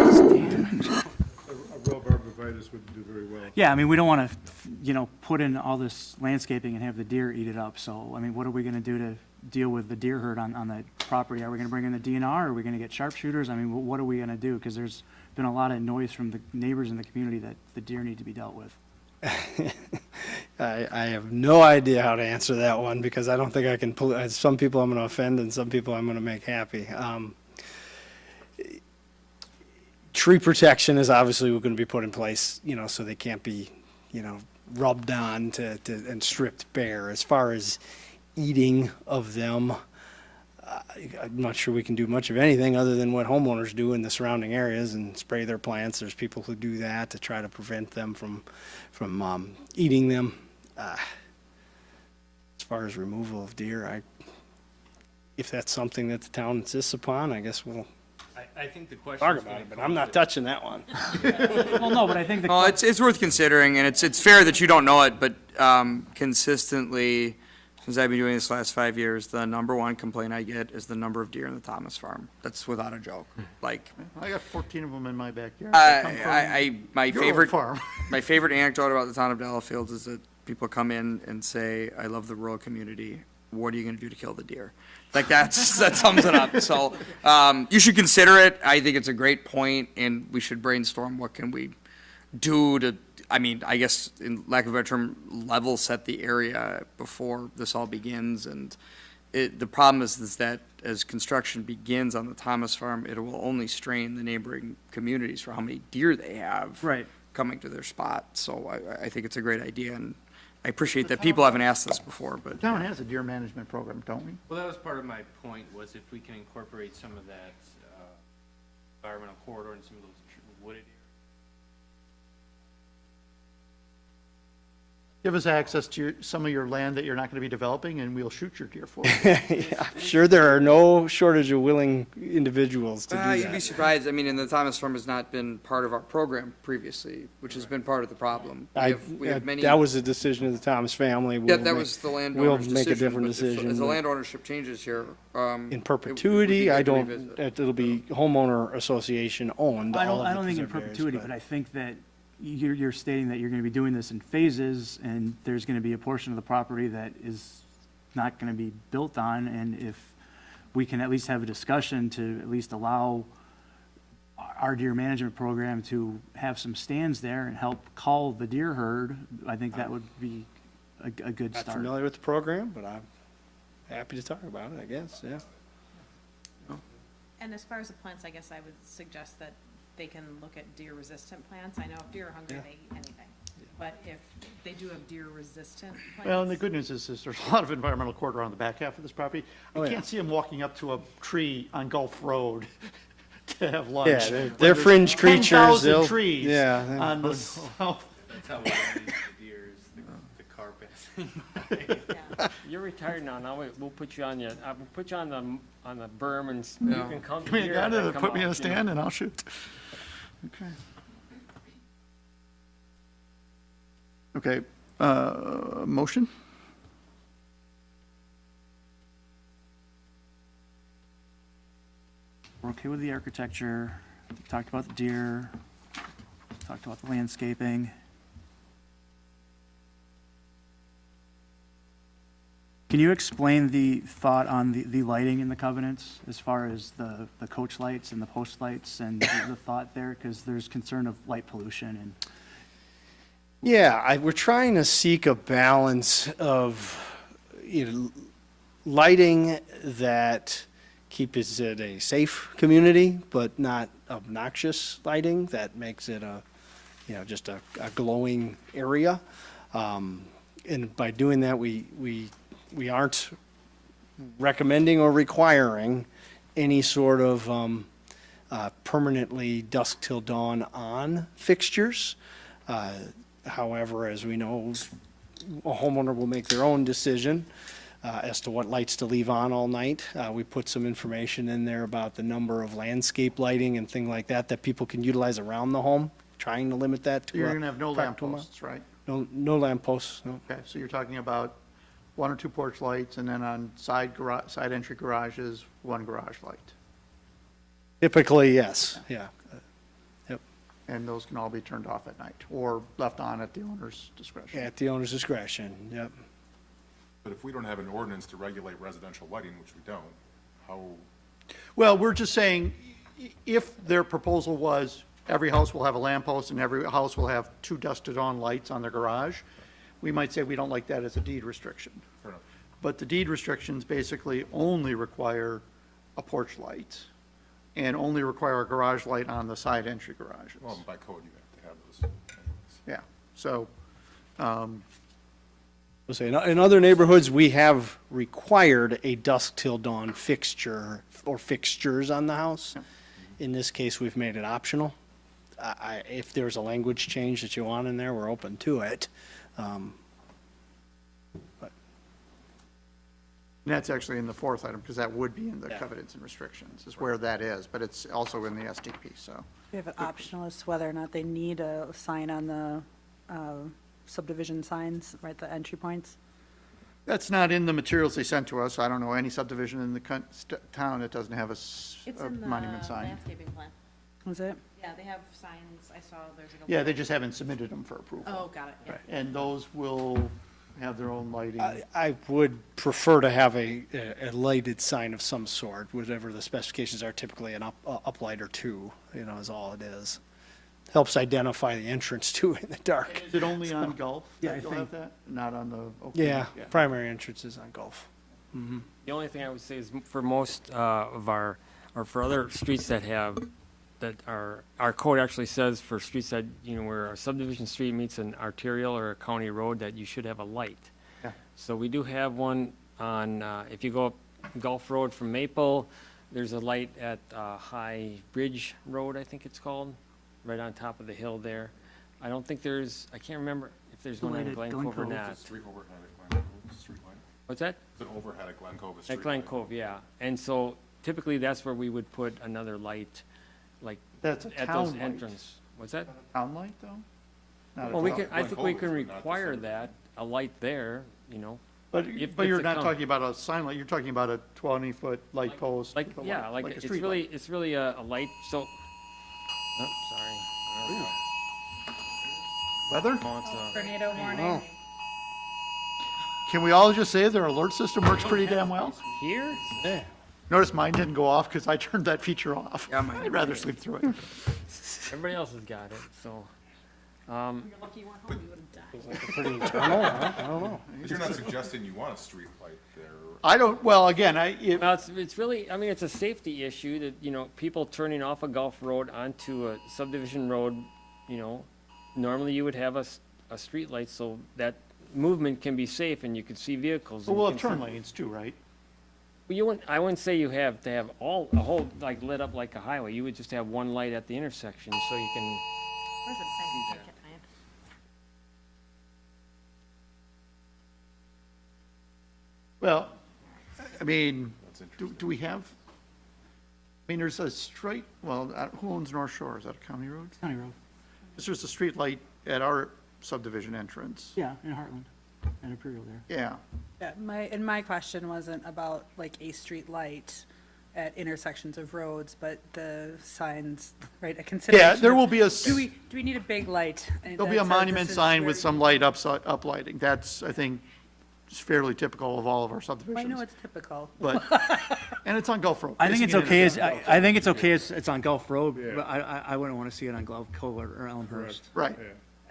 row of arborvitae wouldn't do very well. Yeah, I mean, we don't want to, put in all this landscaping and have the deer eat it up. So, I mean, what are we going to do to deal with the deer herd on that property? Are we going to bring in the DNR? Are we going to get sharpshooters? I mean, what are we going to do? Because there's been a lot of noise from the neighbors in the community that the deer need to be dealt with. I have no idea how to answer that one because I don't think I can pull, some people I'm going to offend and some people I'm going to make happy. Tree protection is obviously going to be put in place, so they can't be, rubbed on and stripped bare. As far as eating of them, I'm not sure we can do much of anything other than what homeowners do in the surrounding areas and spray their plants. There's people who do that to try to prevent them from eating them. As far as removal of deer, if that's something that the town insists upon, I guess we'll I think the question. talk about it, but I'm not touching that one. Well, no, but I think Well, it's worth considering, and it's fair that you don't know it, but consistently, since I've been doing this last 5 years, the number one complaint I get is the number of deer in the Thomas farm. That's without a joke. Like, I got 14 of them in my backyard. my Your old favorite farm. my favorite anecdote about the town of Delafield is that people come in and say, "I love the rural community," what are you gonna do to kill the deer? Like, that sums it up. So, you should consider it. I think it's a great point, and we should brainstorm what can we do to, I mean, I guess, in lack of a better term, level set the area before this all begins. And the problem is that as construction begins on the Thomas Farm, it will only strain the neighboring communities for how many deer they have Right. coming to their spot. So I think it's a great idea, and I appreciate that people haven't asked this before, The but. town has a deer management program, don't we? Well, that was part of my point, was if we can incorporate some of that environmental corridor and some of those wooded areas. Give us access to some of your land that you're not going to be developing, and we'll shoot your deer for you. Yeah, I'm sure there are no shortage of willing individuals to do You'd be that. surprised. I mean, and the Thomas Farm has not been part of our program previously, which has been part of the problem. We have many. That was a decision of the Thomas family. Yeah, We'll that make- was the landowner's decision. We'll make a different but if- decision. As the but land ownership changes here. In perpetuity, I don't, it'll be homeowner association owned. I all don't, of I the don't think in preserved areas, perpetuity, but I think that you're stating that you're gonna be doing this in phases, and there's gonna be a portion of the property that is not gonna be built on, and if we can at least have a discussion to at least allow our deer management program to have some stands there and help cull the deer herd, I think that would be a good Not start. familiar with the program, but I'm happy to talk about it, I guess, yeah. And as far as the plants, I guess I would suggest that they can look at deer-resistant plants. I know if deer are hungry, they eat anything. But if they do have deer-resistant plants. Well, and the good news is there's a lot of environmental corridor on the back half of this property. Oh, I yeah. can't see them walking up to a tree on Gulf Road to have lunch. Yeah, when they're there's fringe creatures. 10,000 they'll- trees yeah, on the south. That's how one of these deer is, the carpet. Yeah. You're retired now, we'll put you on we'll put you on the berm and you Yeah. can count the Come here, deer got that it, come put me in out, a stand and I'll shoot. Okay. Okay, motion? We're okay with the architecture, talked about the deer, talked about the landscaping. Can you explain the thought on the lighting in the covenants as far as the coach lights and the post lights and the thought there? Because there's concern of light pollution and. Yeah, we're trying to seek a balance of, lighting that keeps it a safe community, but not obnoxious lighting that makes it just a glowing area. And by doing that, we aren't recommending or requiring any sort of permanently dusk till dawn on fixtures. However, as we know, a homeowner will make their own decision as to what lights to leave on all night. We put some information in there about the number of landscape lighting and things like that that people can utilize around the home, trying to limit that to You're a going to have no practical amount. lampposts, right? No lampposts, no. Okay, so you're talking about one or two porch lights, and then on side entry garages, one garage light. Typically, yes, yeah. And those can all be turned off at night, or left on at the owner's discretion. At the owner's discretion, yep. But if we don't have an ordinance to regulate residential lighting, which we don't, how, Well, we're just saying, if their proposal was, every house will have a lamppost and every house will have two dusted-on lights on their garage, we might say we don't like that as a deed restriction. fair enough. But the deed restrictions basically only require a porch light and only require a garage light on the side entry garages. Well, by code, you have to have those anyways. Yeah, so, We'll say, in other neighborhoods, we have required a dusk till dawn fixture or fixtures on the house. In this case, we've made it optional. If there's a language change that you want in there, we're open to it. and that's actually in the fourth item, because that would be in the Yeah. covenants and restrictions, is where that is, but it's also in the SDP, so. We have it optional as to whether or not they need a sign on the subdivision signs, right, the entry points. That's not in the materials they sent to us. I don't know any subdivision in the town that doesn't have a It's a in the monument sign. landscaping plan. Was it? Yeah, they have signs. I saw there's like a. Yeah, they just haven't submitted them for approval. Oh, got it, yeah. And those will have their own lighting? I would prefer to have a lighted sign of some sort, whatever the specifications are, typically an uplight or two, is all it is. Helps identify the entrance to it in the dark. Is it only on Gulf Yeah, I that you'll have that? Not on the Oak Yeah, Creek? primary entrance is on Gulf. The only thing I would say is for most of our, or for other streets that have, that our code actually says for streets that, where a subdivision street meets an arterial or a county road, that you should have a light. Yeah. So we do have one on, if you go up Gulf Road from Maple, there's a light at High Bridge Road, I think it's called, right on top of the hill there. I don't think I can't remember if there's one in Light at Glen Glen Cove or Cove. not. Street overhead at Glen Cove, street light. What's that? Is it overhead at Glen Cove, a street At Glen light? Cove, yeah. And so typically that's where we would put another light, like That's a at town those light. entrance. What's that? Town light, though? Not a Well, we town- can, I think we Cove can is, but not the require subdivision. that, a light there, But, if but you're the not coun- talking about a sign light, you're talking about a 20-foot light post. like, with a yeah, light, like, a it's street really, light. it's really a light, so, oh, sorry. Weather? Oh, it's a- Tornado warning. Can we all just say their alert system works pretty damn well? Here? Notice mine didn't go off because I turned that feature off. Yeah, mine- I'd rather sleep through it. Everybody else has got it, so. You're lucky you weren't home, you would have died. Pretty internal, huh? I don't know. But you're not suggesting you want a street light there. I don't, well, again, Well, it's really, I mean, it's a safety issue that, people turning off a Gulf Road onto a subdivision road, normally you would have a street light so that movement can be safe and you can see vehicles. but and we'll you have can turn see- lanes too, right? Well, I wouldn't say you have to have a whole, like, lit up like a highway. You would just have one light at the intersection so you can, What does it say? Take it, Ryan. Well, I mean, That's interesting. do we have, I mean, there's a straight, well, who owns North Shore? Is that a county road? County Road. There's a street light at our subdivision entrance. Yeah, in Heartland and Imperial there. Yeah. Yeah, my question wasn't about like a street light at intersections of roads, but the signs, right, a consideration. Yeah, there of- will be a, Do we need a big light? there'll be a monument sign with some light uplighting. That's, I think, fairly typical of all of our I subdivisions. know it's typical. But, and it's on Gulf Road. I think it's Kissing okay, Indian is on Gulf. I think it's okay, it's on Gulf Road, but I wouldn't want to see it on Gulf Cove or Elmhurst. Right,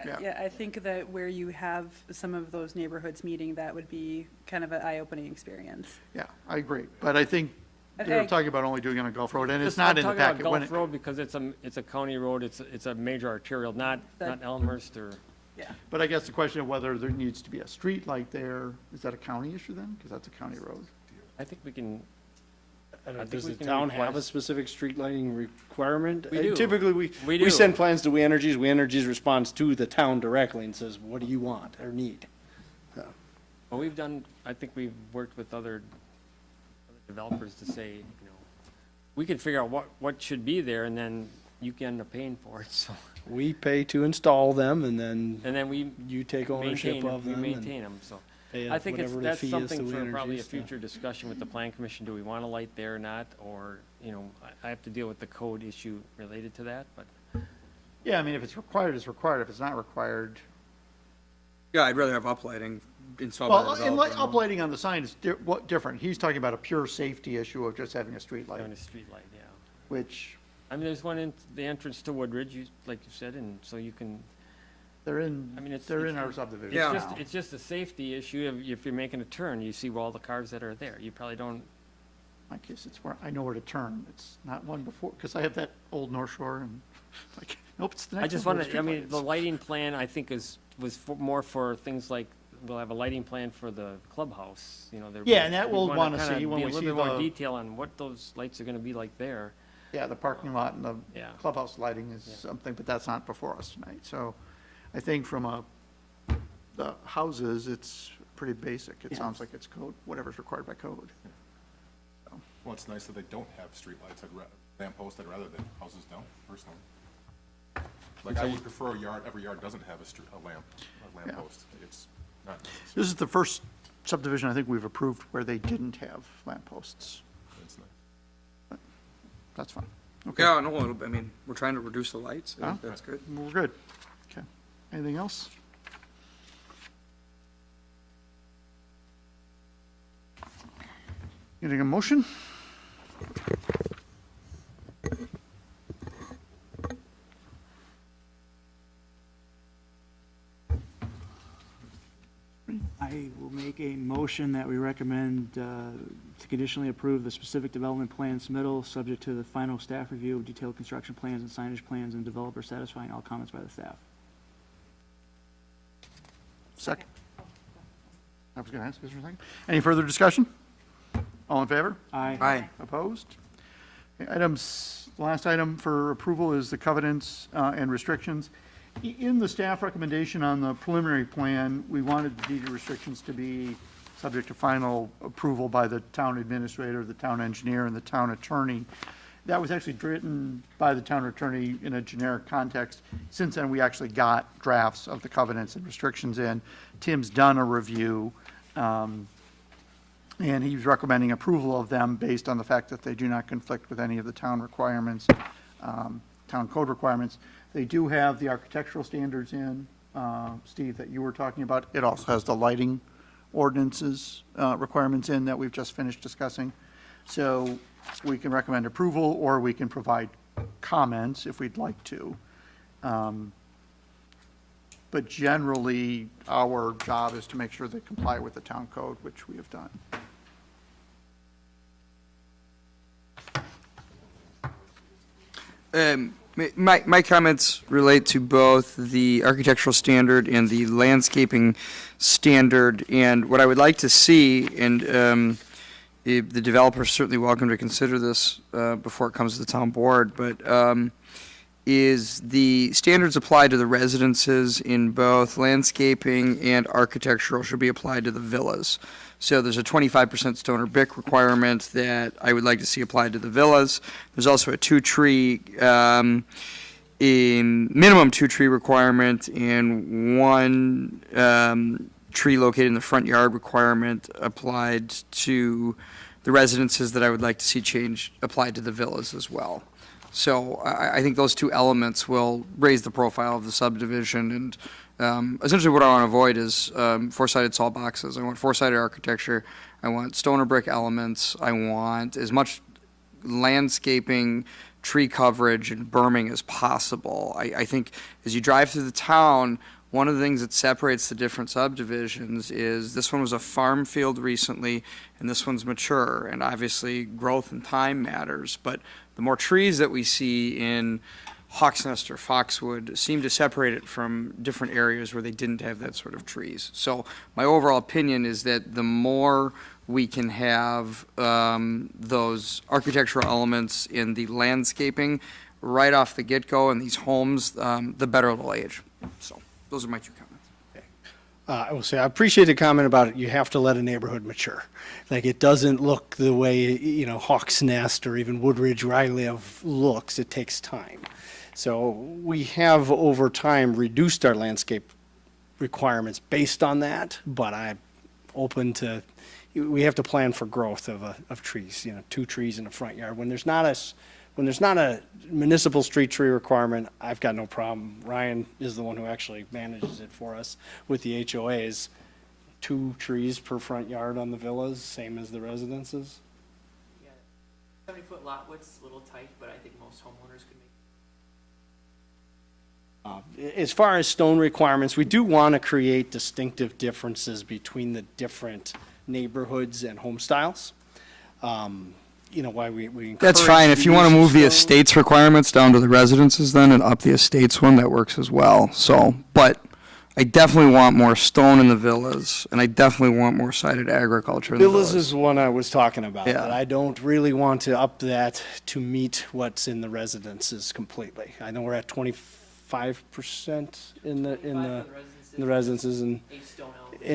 yeah. Yeah, I think that where you have some of those neighborhoods meeting, that would be kind of an eye-opening experience. Yeah, I agree. But I think I they're think- talking about only doing it on Gulf Road, and it's Just not in the talking about packet. When Gulf it- Road because it's a county road, it's a major arterial, not Elmhurst or, Yeah. But I guess the question of whether there needs to be a street light there, is that a county issue then? Because that's a county road. I think we can, I think Does we the can town have a request- specific street lighting requirement? We do. Typically, We we do. send plans to We Energies. We Energies responds to the town directly and says, what do you want or need? well, we've done, I think we've worked with other developers to say, we can figure out what should be there and then you can end up paying for it, so. We pay to install them and then And then we you take ownership maintain, of we them. and maintain them, so. pay I think whatever the that's fee is something to We for probably a Energies to- future discussion with the plan commission. Do we want a light there or not? Or, I have to deal with the code issue related to that, but Yeah, I mean, if it's required, it's required. If it's not required. Yeah, I'd rather have uplighting installed by Well, the and developer. uplighting on the sign is different. He's talking about a pure safety issue of just having a street light, having a street light, yeah. which I mean, there's one in the entrance to Woodridge, like you said, and so you can, they're in, I mean, it's- they're in it's- our subdivision Yeah. now. it's just a safety issue. If you're making a turn, you see all the cars that are there. You probably don't, In my case, it's where I know where to turn. It's not one before, because I have that old North Shore and like, nope, it's the next I just one want where to, I the mean, street the light is. lighting plan, I think more for things like, we'll have a lighting plan for the clubhouse, there. Yeah, and that we we'll wanna wanna kinda see when be we a see little bit more the- detail on what those lights are gonna be like there. Yeah, the parking lot and the Yeah. clubhouse lighting is Yeah. something, but that's not before us tonight. So I think from the houses, it's pretty basic. It Yeah. sounds like it's code, whatever's required by code. Well, it's nice that they don't have streetlights, lamp posts, I'd rather that houses don't, personally. Like, I would prefer every yard doesn't have a lamp Yeah. post. It's not necessary. This is the first subdivision I think we've approved where they didn't have lampposts. It's nice. That's fine. Okay, Yeah, no, I mean, we're trying to reduce the lights. Huh? That's good. we're good. Okay. Anything else? Getting a motion? I will make a motion that we recommend to conditionally approve the specific development plan submittal, subject to the final staff review of detailed construction plans and signage plans and developer satisfying all comments by the staff. Second. I was going to ask, is there a second? Any further discussion? All in favor? Aye. Aye. Opposed? Okay, last item for approval is the covenants and restrictions. In the staff recommendation on the preliminary plan, we wanted the deed restrictions to be subject to final approval by the town administrator, the town engineer, and the town attorney. That was actually written by the town attorney in a generic context. Since then, we actually got drafts of the covenants and restrictions in. Tim's done a review, and he's recommending approval of them based on the fact that they do not conflict with any of the town requirements, town code requirements. They do have the architectural standards in, Steve, that you were talking about. It also has the lighting ordinances requirements in that we've just finished discussing. So we can recommend approval, or we can provide comments if we'd like to. But generally, our job is to make sure they comply with the town code, which we have done. My comments relate to both the architectural standard and the landscaping standard. And what I would like to see, and the developer is certainly welcome to consider this before it comes to the town board, but is the standards applied to the residences in both landscaping and architectural should be applied to the villas. So there's a 25% stone or brick requirement that I would like to see applied to the villas. There's also a minimum two tree requirement and one tree located in the front yard requirement applied to the residences that I would like to see applied to the villas as well. So I think those two elements will raise the profile of the subdivision, and essentially what I want to avoid is four-sided salt boxes. I want four-sided architecture. I want stone or brick elements. I want as much landscaping, tree coverage, and berming as possible. I think as you drive through the town, one of the things that separates the different subdivisions is this one was a farm field recently, and this one's mature, and obviously growth and time matters, but the more trees that we see in Hawks Nest or Foxwood seem to separate it from different areas where they didn't have that sort of trees. So my overall opinion is that the more we can have those architectural elements in the landscaping right off the get-go in these homes, the better it'll age. So those are my two comments. I will say, I appreciate the comment about it. You have to let a neighborhood mature. Like, it doesn't look the way, Hawks Nest or even Woodridge Riley looks. It takes time. So we have, over time, reduced our landscape requirements based on that, but I'm open to, we have to plan for growth of trees, two trees in the front yard. When there's not a municipal street tree requirement, I've got no problem. Ryan is the one who actually manages it for us with the HOAs. 2 trees per front yard on the villas, same as the residences. Yeah, 70-foot lot width's a little tight, but I think most homeowners could make. As far as stone requirements, we do want to create distinctive differences between the different neighborhoods and home styles. Why we That's encourage fine. If you want to use of move the stone. estates requirements down to the residences then and up the estates one, that works as well. So, but I definitely want more stone in the villas, and I definitely want more sided agriculture in the Villas villas. is one I was talking about, Yeah. but I don't really want to up that to meet what's in the residences completely. I know we're at 25% in the residences, and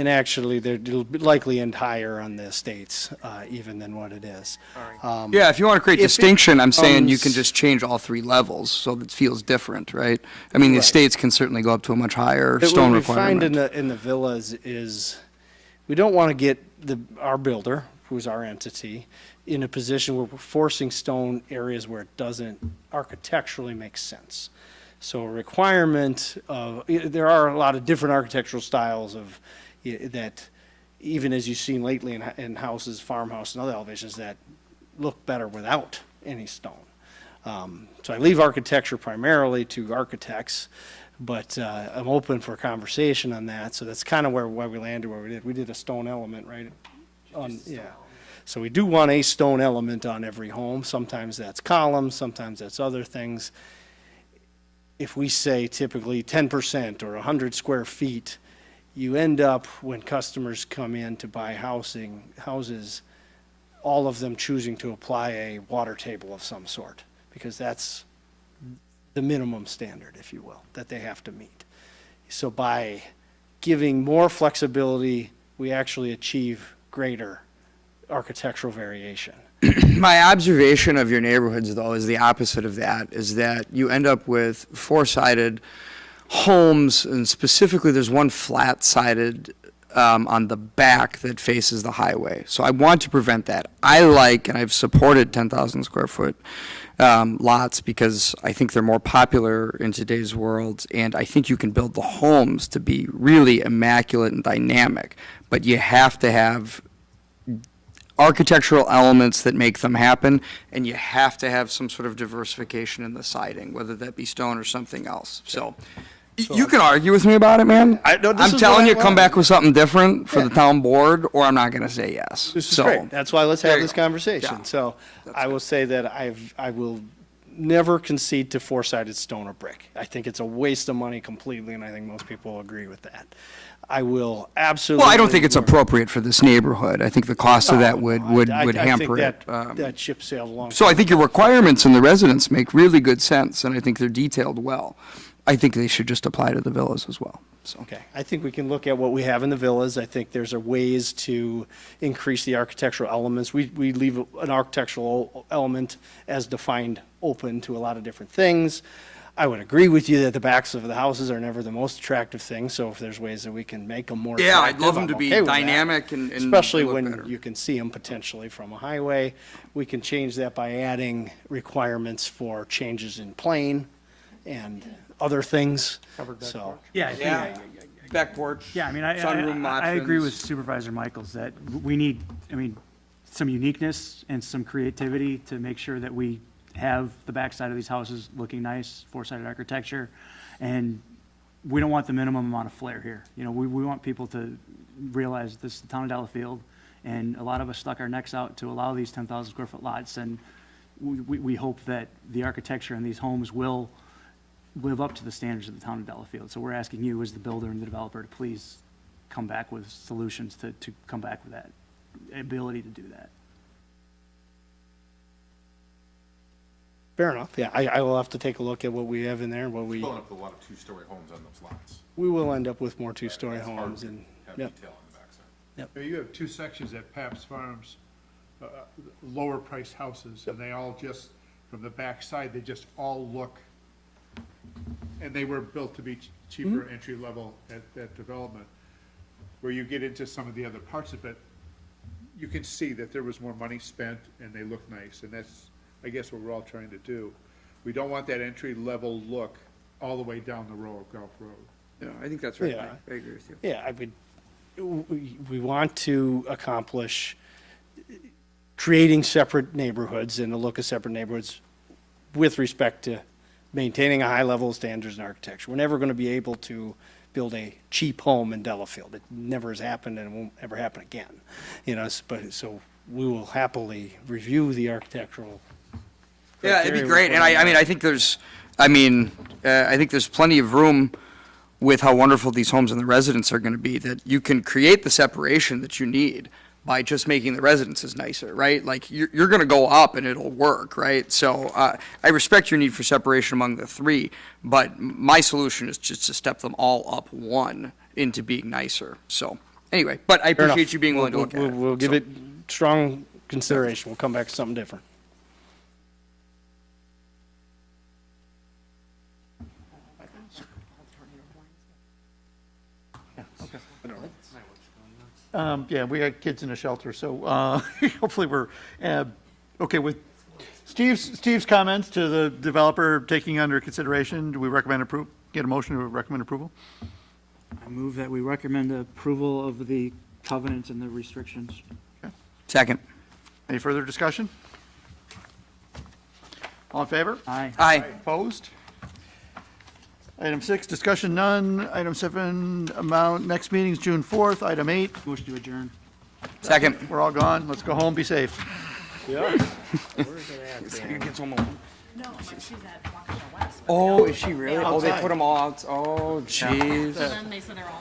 actually it'll be likely end higher on the estates, even than what it is. Yeah, if you want to create If it distinction, I'm saying you can comes- just change all 3 levels so that it feels different, right? I mean, the Right. estates can certainly go up to a much higher But stone what we find requirement. in the villas is, we don't want to get our builder, who's our entity, in a position where we're forcing stone areas where it doesn't architecturally make sense. So a requirement of, there are a lot of different architectural styles that even as you've seen lately in houses, farmhouse and other elevations that look better without any stone. So I leave architecture primarily to architects, but I'm open for conversation on that. So that's kind of why we landed where we did. We did a stone element, right? Yeah. So we do want a stone element on every home. Sometimes that's columns, sometimes that's other things. If we say typically 10% or 100 square feet, you end up, when customers come in to buy houses, all of them choosing to apply a water table of some sort, because that's the minimum standard, if you will, that they have to meet. So by giving more flexibility, we actually achieve greater architectural variation. My observation of your neighborhoods, though, is the opposite of that, is that you end up with four-sided homes, and specifically there's one flat-sided on the back that faces the highway. So I want to prevent that. I like, and I've supported 10,000 square foot lots because I think they're more popular in today's world, and I think you can build the homes to be really immaculate and dynamic, but you have to have architectural elements that make them happen, and you have to have some sort of diversification in the siding, whether that be stone or something else. So you can argue with me about it, man. No, this I'm is what telling I you, come want. back with something different for Yeah. the town board, or I'm not going to say yes. This is So, great. That's why let's there have you this go. conversation. Yeah. So I will say that I will never concede to four-sided stone or brick. I think it's a waste of money completely, and I think most people will agree with that. I will absolutely. well, I don't think it's appropriate for this neighborhood. I think the cost of that would I think hamper it. that ship sailed a long So I time think your requirements in the residence make really good sense, and I think they're detailed well. I think they should just apply to the villas as well, so. Okay, I think we can look at what we have in the villas. I think there's a ways to increase the architectural elements. We leave an architectural element as defined open to a lot of different things. I would agree with you that the backs of the houses are never the most attractive thing, so if there's ways that we can make them more Yeah, attractive, I'd love them I'm to be okay with that. dynamic and Especially look when better. you can see them potentially from a highway. We can change that by adding requirements for changes in plane and other things. So, Yeah, Back porch. Yeah, I mean, sunroom I agree with options. Supervisor Michaels that we need, some uniqueness and some creativity to make sure that we have the backside of these houses looking nice, four-sided architecture, and we don't want the minimum amount of flair here. We want people to realize this is the town of Delafield, and a lot of us stuck our necks out to allow these 10,000 square foot lots, and we hope that the architecture in these homes will live up to the standards of the town of Delafield. So we're asking you as the builder and the developer to please come back with solutions to come back with that ability to do that. fair enough, yeah, I will have to take a look at what we have in there and what we Pulling up a lot of two-story homes on those lots. will end up with more two-story It's hard homes to and, have yep. detail on the backside. You have two sections at Pabst Farms, lower priced houses, and they all just, from the back side, they just all look, and they were built to be cheaper entry level at that development. Where you get into some of the other parts of it, you can see that there was more money spent and they look nice, and that's, I guess, what we're all trying to do. We don't want that entry level look all the way down the road, Gulf Road. Yeah, I think that's right. Yeah. I agree with you. Yeah, we want to accomplish creating separate neighborhoods and the look of separate neighborhoods with respect to maintaining a high level of standards in architecture. We're never going to be able to build a cheap home in Delafield. It never has happened and it won't ever happen again. So we will happily review the architectural. Yeah, it'd be criteria great, and I think there's plenty of room with how wonderful these homes and the residents are gonna be, that you can create the separation that you need by just making the residences nicer, right? Like, you're gonna go up and it'll work, right? So, I respect your need for separation among the three, but my solution is just to step them all up one into being nicer, so, anyway, but I Fair enough. appreciate you being willing to look at it. We'll give so. it strong consideration. We'll come back to something different. Yeah, we got kids in a shelter, so hopefully we're okay with Steve's comments to the developer taking under consideration. Do we recommend get a motion to recommend approval? I move that we recommend approval of the covenants and the restrictions. Second. Any further discussion? All in favor? Aye. Aye. Opposed? Item 6, discussion none. Item 7, amount, next meeting's June 4th. Item 8, Motion to adjourn. Second. we're all gone. Let's go home, be safe. No, she's at Waukesha West. Oh, is she really? Oh, they Outside. put them all out. Oh, jeez. So then they said they're all